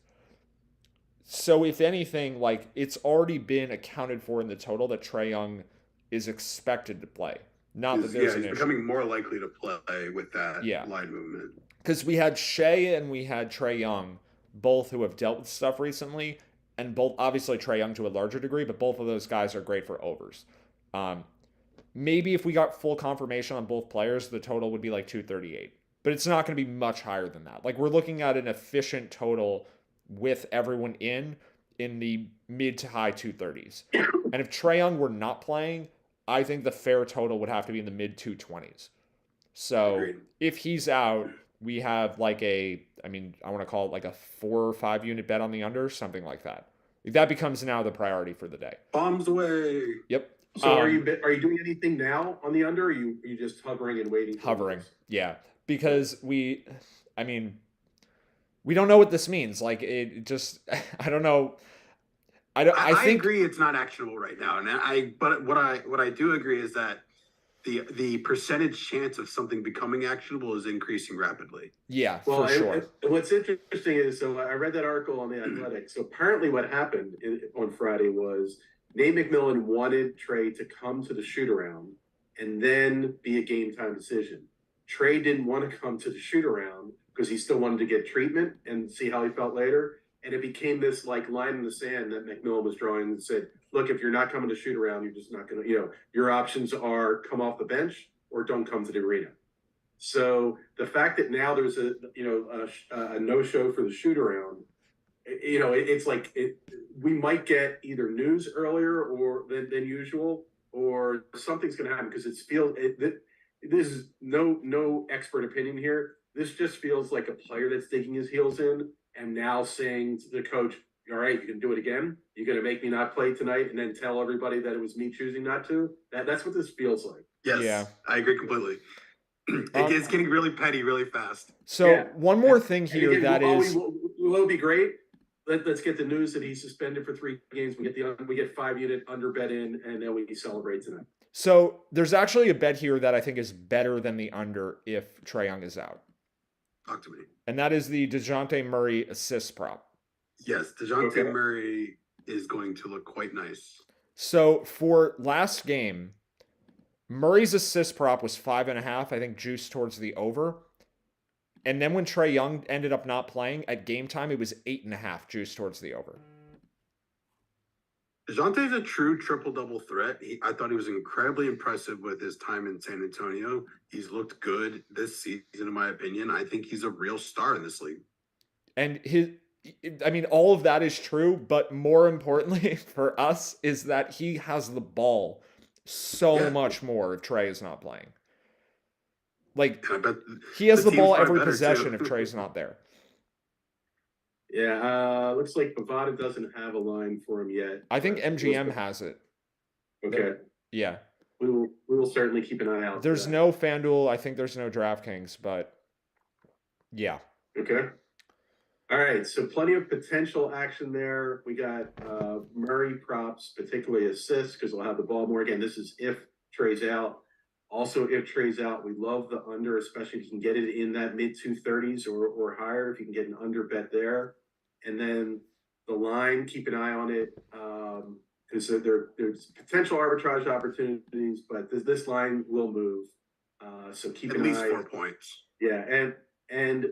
So if anything, like it's already been accounted for in the total that Trae Young is expected to play. Not that there's an issue. He's becoming more likely to play with that line movement. Because we had Shea and we had Trae Young, both who have dealt with stuff recently, and both obviously Trae Young to a larger degree, but both of those guys are great for overs. Maybe if we got full confirmation on both players, the total would be like 238. But it's not going to be much higher than that. Like we're looking at an efficient total with everyone in the mid to high 230s. And if Trae Young were not playing, I think the fair total would have to be in the mid 220s. So if he's out, we have like I want to call it like a 4 or 5 unit bet on the under, something like that. That becomes now the priority for the day. Bombs away. Yep. So are you doing anything now on the under, or are you just hovering and waiting? Hovering, yeah, because we don't know what this means. Like it just, I don't know. I agree it's not actionable right now, but what I do agree is that the percentage chance of something becoming actionable is increasing rapidly. Yeah, for sure. What's interesting is, so I read that article on the Athletic. So apparently, what happened on Friday was Nate McMillan wanted Trey to come to the shoot around and then be a game time decision. Trey didn't want to come to the shoot around because he still wanted to get treatment and see how he felt later. And it became this like line in the sand that McMillan was drawing and said, look, if you're not coming to shoot around, you're just not going to, your options are come off the bench or don't come to the arena. So the fact that now there's a no-show for the shoot around, it's like we might get either news earlier or than usual, or something's going to happen because this is no expert opinion here. This just feels like a player that's digging his heels in and now saying to the coach, all right, you can do it again. You're going to make me not play tonight and then tell everybody that it was me choosing not to. That's what this feels like. Yes, yeah. I agree completely. It's getting really petty really fast. So one more thing here will it be great? Let's get the news that he's suspended for 3 games. We get 5 unit under bet in, and then we celebrate tonight. So there's actually a bet here that I think is better than the under if Trae Young is out. Talk to me. And that is the DeJounte Murray assist prop. Yes, DeJounte Murray is going to look quite nice. So for last game, Murray's assist prop was 5.5, I think juiced towards the over. And then when Trae Young ended up not playing at game time, it was 8.5 juiced towards the over. DeJounte is a true triple-double threat. I thought he was incredibly impressive with his time in San Antonio. He's looked good this season, in my opinion. I think he's a real star in this league. And all of that is true, but more importantly for us is that he has the ball so much more if Trae is not playing. Like, he has the ball every possession if Trae's not there. Yeah, looks like Bovada doesn't have a line for him yet. I think MGM has it. Okay. Yeah. We will certainly keep an eye out. There's no FanDuel. I think there's no DraftKings, but yeah. Okay. All right. So plenty of potential action there. We got Murray props, particularly assists, because we'll have the ball more. Again, this is if Trae's out. Also, if Trae's out, we love the under, especially if you can get it in that mid 230s or higher, if you can get an under bet there. And then the line, keep an eye on it, because there's potential arbitrage opportunities, but this line will move. So keep an eye. At least 4 points. Yeah, and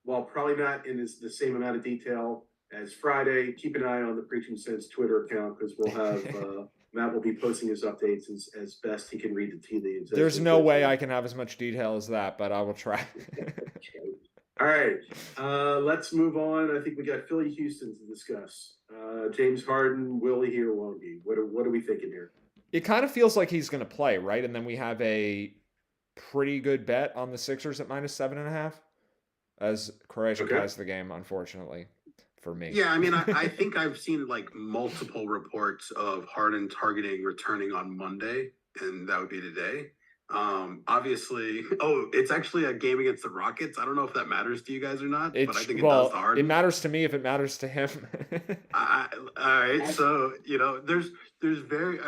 while probably not in the same amount of detail as Friday, keep an eye on the Preaching Sense Twitter account, because we'll have Matt will be posting his updates as best he can read the tea leaves. There's no way I can have as much detail as that, but I will try. All right, let's move on. I think we got Philly Houston to discuss. James Harden, will he or won't he? What are we thinking here? It kind of feels like he's going to play, right? And then we have a pretty good bet on the Sixers at -7.5, as Croatia ties the game, unfortunately. For me. Yeah, I think I've seen like multiple reports of Harden targeting returning on Monday, and that would be today. Obviously, it's actually a game against the Rockets. I don't know if that matters to you guys or not, but I think it does to Harden. It matters to me if it matters to him. All right, so there's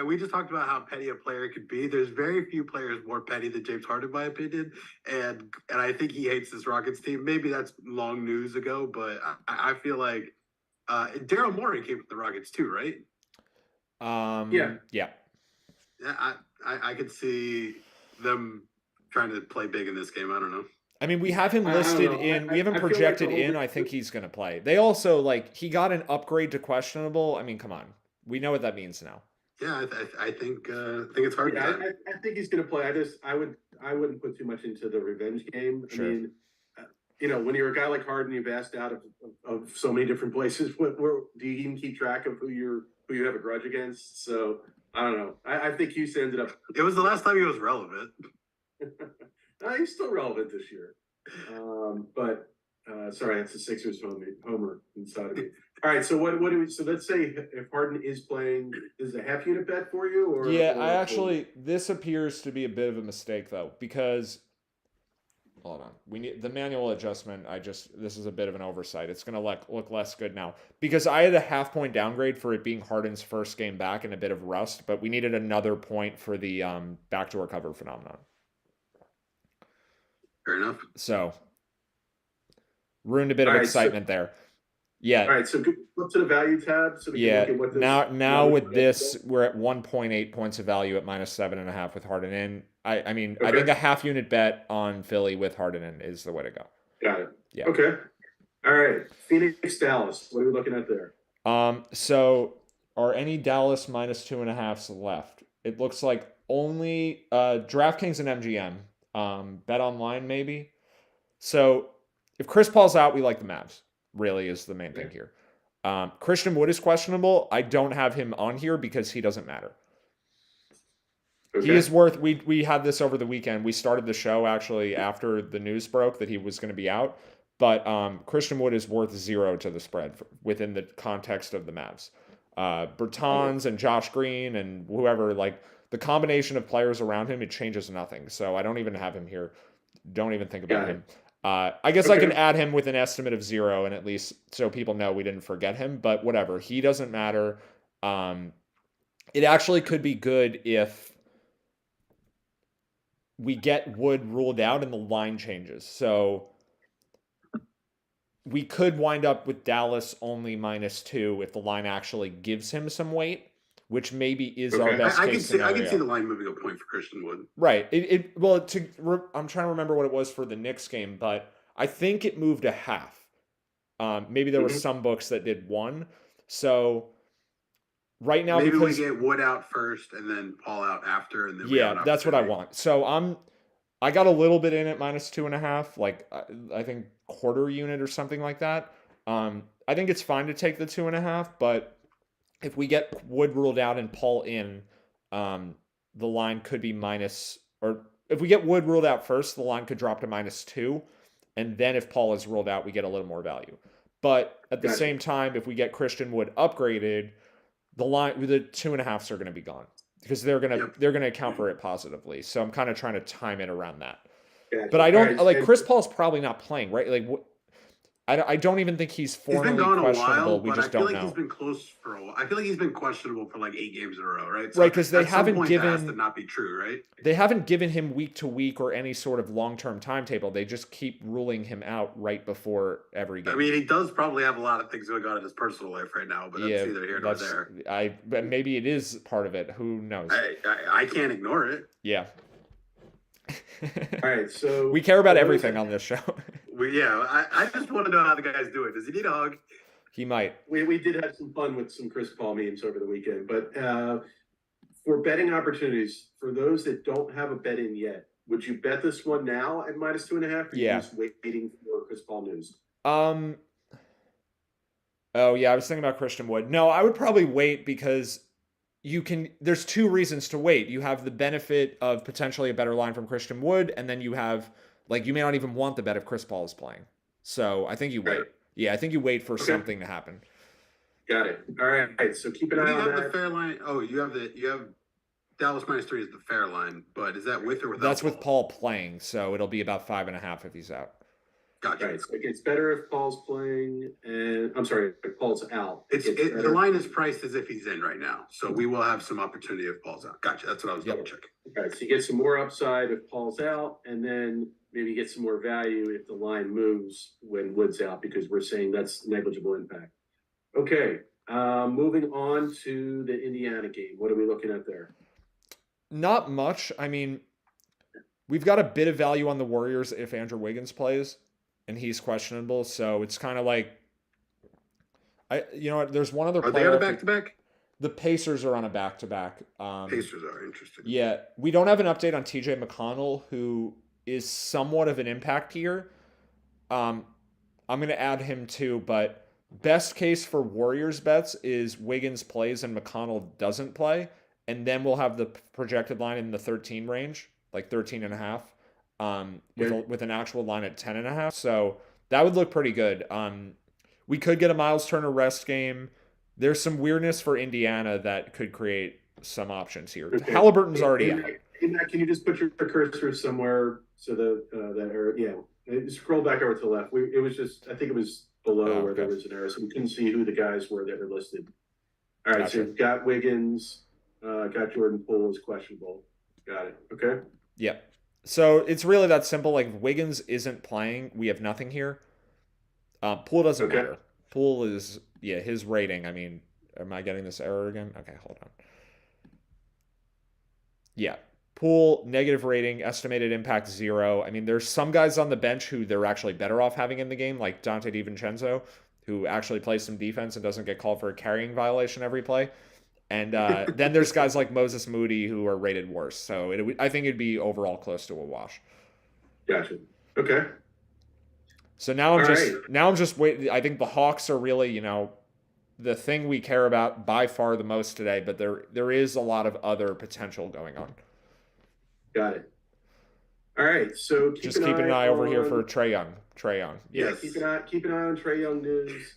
we just talked about how petty a player could be. There's very few players more petty than James Harden, in my opinion, and I think he hates this Rockets team. Maybe that's long news ago, but I feel like Daryl Morey came from the Rockets too, right? Yeah. I could see them trying to play big in this game. I don't know. We have him listed in. We have him projected in. I think he's going to play. They also he got an upgrade to questionable. Come on, we know what that means now. Yeah, I think it's hard. Yeah, I think he's going to play. I wouldn't put too much into the revenge game. Sure. When you're a guy like Harden, you've asked out of so many different places. Where do you even keep track of who you have a grudge against? So I don't know. I think Houston ended up. It was the last time he was relevant. He's still relevant this year. But sorry, that's the Sixers homer inside of me. All right, so what do we? So let's say if Harden is playing, is it a half unit bet for you Yeah, I or a full? actually this appears to be a bit of a mistake though because hold on. We need the manual adjustment. This is a bit of an oversight. It's going to look less good now because I had a half point downgrade for it being Harden's first game back and a bit of rust, but we needed another point for the backdoor cover phenomenon. Fair enough. So ruined a bit All of right, so excitement there. Yeah, all right, so go to the value tab so we can yeah. look at what this. Now with this, we're at 1.8 points of value at -7.5 with Harden in. I mean, I think Okay, a half unit bet on Philly with Harden in is the way to go. got it. Yeah. Okay, all right. Phoenix, Dallas. What are we looking at there? So are any Dallas -2.5s left? It looks like only DraftKings and MGM. Bet online maybe. So if Chris Paul's out, we like the Mavs. Really is the main thing here. Christian Wood is questionable. I don't have him on here because he doesn't matter. He Okay, is worth. We had this over the weekend. We started the show actually after the news broke that he was going to be out. But Christian Wood is worth 0 to the spread within the context of the Mavs. Bertans and Josh Green and whoever, like the combination of players around him, it changes nothing. So I don't even have him here. Don't even think about got it. him. I guess I can Okay, add him with an estimate of 0 and at least so people know we didn't forget him. But whatever, he doesn't matter. Um, it actually could be good if we get Wood ruled out and the line changes. So we could wind up with Dallas only -2 if the line actually gives him some weight, which maybe is our okay. best I case can see scenario. the line moving a point for Christian Wood. Right. Well, I'm trying to remember what it was for the Knicks game, but I think it moved a half. Maybe there was Hmm. some books that did one. So right now, Maybe we because get Wood out first and then Paul out after, and then we have yeah, an that's what I opportunity. want. So I got a little bit in at -2.5, like I think quarter unit or something like that. I think it's fine to take the 2.5, but if we get Wood ruled out and Paul in, the line could be minus, or if we get Wood ruled out first, the line could drop to -2, and then if Paul is ruled out, we get a little more value. But at the Gotcha. same time, if we get Christian Wood upgraded, the 2.5s are going to be gone because Yep. they're gonna account for it positively. So I'm kind of trying to time it around that. But Gotcha. I All don't right, like and Chris Paul's probably not playing, right? Like I don't even think he's He's been formally gone a while, questionable. We but I just feel don't like he's know. been close for a while. I feel like he's been questionable for like 8 games in a row, right? Right, So because at some point that has to not be true, right? they haven't given him week to week or any sort of long-term timetable. They just keep ruling him out right before every I game. mean, he does probably have a lot of things going on in his personal life right now, but that's Yeah, neither here nor that's there. but maybe it is part of it. Who knows? I can't ignore it. Yeah. all right, so We care about for those everything that on this show. I just want to know how the guy's doing. Does he need a hug? He might. we did have some fun with some Chris Paul memes over the weekend, but for betting opportunities for those that don't have a bet in yet, would you bet this one now at -2.5? Or are you Yeah. just waiting for Chris Paul news? Um. Oh yeah, I was thinking about Christian Wood. No, I would probably wait because there's two reasons to wait. You have the benefit of potentially a better line from Christian Wood, and then you have like you may not even want the bet if Chris Paul is playing. So I think you Right. wait. Yeah, I think you wait for Okay, something to happen. got it. All right, so keep an What do eye you on have the that. fair line? Oh, you have Dallas -3 is the fair line, but is that with or without That's with Paul? Paul playing, so it'll be about 5.5 if he's out. Gotcha. Right, so it gets better if Paul's playing, and I'm sorry, if Paul's out. The Better. line is priced as if he's in right now, so we will have some opportunity if Paul's out. Gotcha. That's what I was Yep. double checking. Right, so you get some more upside if Paul's out, and then maybe get some more value if the line moves when Wood's out, because we're saying that's negligible impact. Okay, moving on to the Indiana game. What are we looking at there? Not much. I mean, we've got a bit of value on the Warriors if Andrew Wiggins plays, and he's questionable. So it's kind of like there's one other Are they on a player. back to back? The Pacers are on a back to back. Pacers are interesting. Yeah, we don't have an update on TJ McConnell, who is somewhat of an impact here. Um, I'm going to add him too, but best case for Warriors bets is Wiggins plays and McConnell doesn't play, and then we'll have the projected line in the 13 range, like 13 and a half. with an actual line at 10.5. So that would look pretty good. We could get a Miles Turner rest game. There's some weirdness for Indiana that could create some options here. Okay. Halliburton's already out. Can you just put your cursor somewhere so scroll back over to the left. It was just, I think it was below where there was an error, so we couldn't see who the guys were that were listed. All right, so you've got Wiggins, got Jordan Poole as questionable. Got it. Okay. Yep. So it's really that simple. Like, if Wiggins isn't playing, we have nothing here. Poole doesn't matter. Poole is, his rating. I mean, am I getting this error again? Okay, hold on. Yeah. Poole, negative rating, estimated impact 0. I mean, there's some guys on the bench who they're actually better off having in the game, like Dante DiVincenzo, who actually plays some defense and doesn't get called for a carrying violation every play. And then there's guys like Moses Moody who are rated worse. So I think it'd be overall close to a wash. Gotcha. Okay. So now I'm just waiting. I think the Hawks are really, the thing we care about by far the most today, but there is a lot of other potential going on. Got it. All right. So keep an eye over here for Trae Young. Yeah, keep an eye on Trae Young news.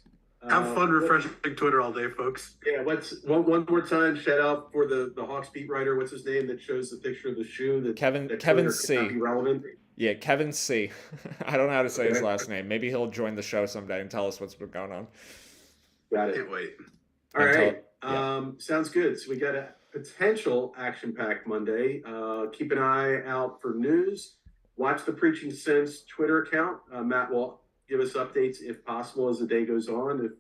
Have fun refreshing Twitter all day, folks. Yeah, let's one more time shout out for the Hawks beat writer. What's his name that shows the picture of the shoe? That Kevin C. Relevant. Yeah, Kevin C. I don't know how to say his last name. Maybe he'll join the show someday and tell us what's been going on. Got it. Can't wait. All right. Sounds good. So we got a potential action-packed Monday. Keep an eye out for news. Watch the Preaching Sense Twitter account. Matt will give us updates if possible as the day goes on, if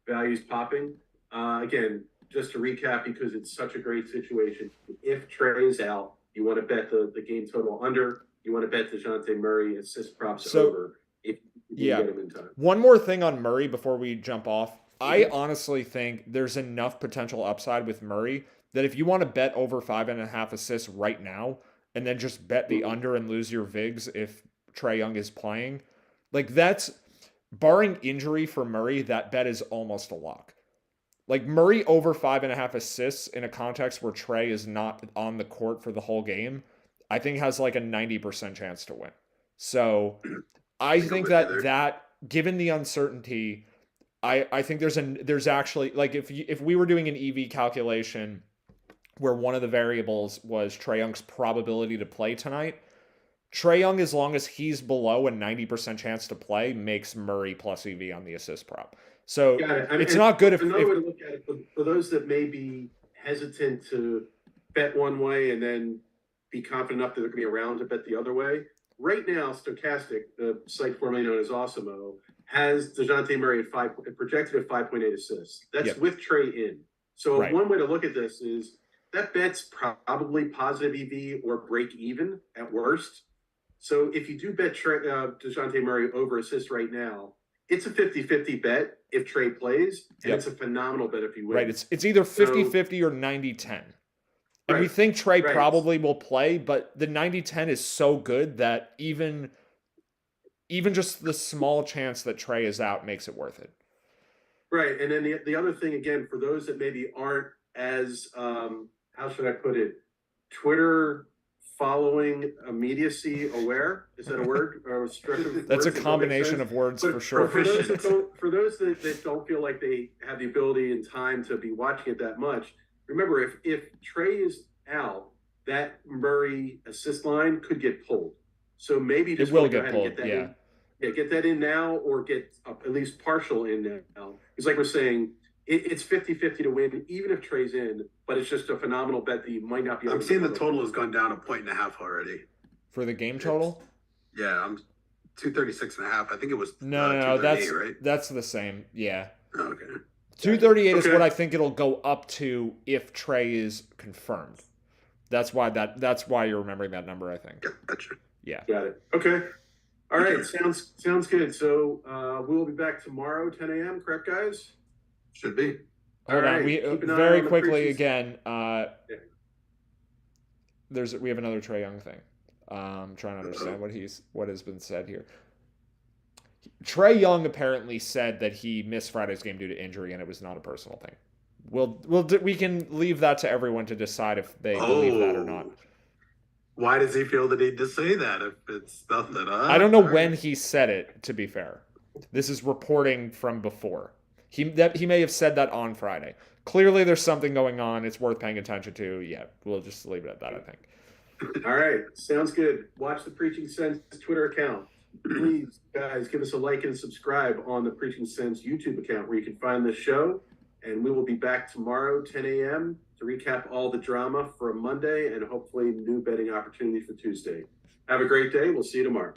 value's popping. Again, just to recap, because it's such a great situation, if Trae is out, you want to bet the game total under. You want to bet DeJounte Murray assist props over if you get him in time. One more thing on Murray before we jump off. I honestly think there's enough potential upside with Murray that if you want to bet over 5.5 assists right now and then just bet the under and lose your VIGs if Trae Young is playing, like, that's, barring injury for Murray, that bet is almost a lock. Like, Murray over 5.5 assists in a context where Trae is not on the court for the whole game, I think has like a 90% chance to win. So I think that given the uncertainty, I think there's actually, like, if we were doing an EV calculation where one of the variables was Trae Young's probability to play tonight, Trae Young, as long as he's below a 90% chance to play, makes Murray plus EV on the assist prop. So it's not good another way to look at it, for those that may be hesitant to bet one way and then be confident enough that they're going to be around to bet the other way. Right now, Stochastic, the site formerly known as Awesemo, has DeJounte Murray projected at 5.8 assists. That's with Trae in. So one way to look at this is that bet's probably positive EV or break even at worst. So if you do bet DeJounte Murray over assists right now, it's a 50-50 bet if Trae plays, and it's a phenomenal bet if he wins. Right, it's either 50-50 or 90-10. And we think Trae probably will play, but the 90-10 is so good that even just the small chance that Trae is out makes it worth it. Right, and then the other thing, again, for those that maybe aren't as, how should I put it, Twitter following immediacy aware, is that a word? Or that's a combination of words for sure. For those that don't feel like they have the ability and time to be watching it that much, remember, if Trae is out, that Murray assist line could get pulled. So maybe just go ahead and get that in. Yeah, get that in now or get at least partial in now. It's like we're saying, it's 50-50 to win, even if Trae's in, but it's just a phenomenal bet that you might not be able I'm seeing the total has gone down 1.5 points already. For the game total? I'm 236.5. I think it was no, right? That's the same. Yeah. Oh, okay. 238 is what I think it'll go up to if Trae is confirmed. That's why you're remembering that number, I think. Gotcha. Yeah. Got it. Okay. All right. Sounds good. So we'll be back tomorrow, 10 a.m. Correct, guys? Should be. Hold on. We very quickly again. We have another Trae Young thing. I'm trying to understand what has been said here. Trae Young apparently said that he missed Friday's game due to injury, and it was not a personal thing. We can leave that to everyone to decide if they believe that or not. Why does he feel the need to say that if it's stuff that I don't know all right. when he said it, to be fair. This is reporting from before. He may have said that on Friday. Clearly there's something going on. It's worth paying attention to. Yeah, we'll just leave it at that, I think. All right, sounds good. Watch the Preaching Sense Twitter account. Please, guys, give us a like and subscribe on the Preaching Sense YouTube account where you can find the show. And we will be back tomorrow, 10 a.m., to recap all the drama for Monday and hopefully new betting opportunities for Tuesday. Have a great day. We'll see you tomorrow.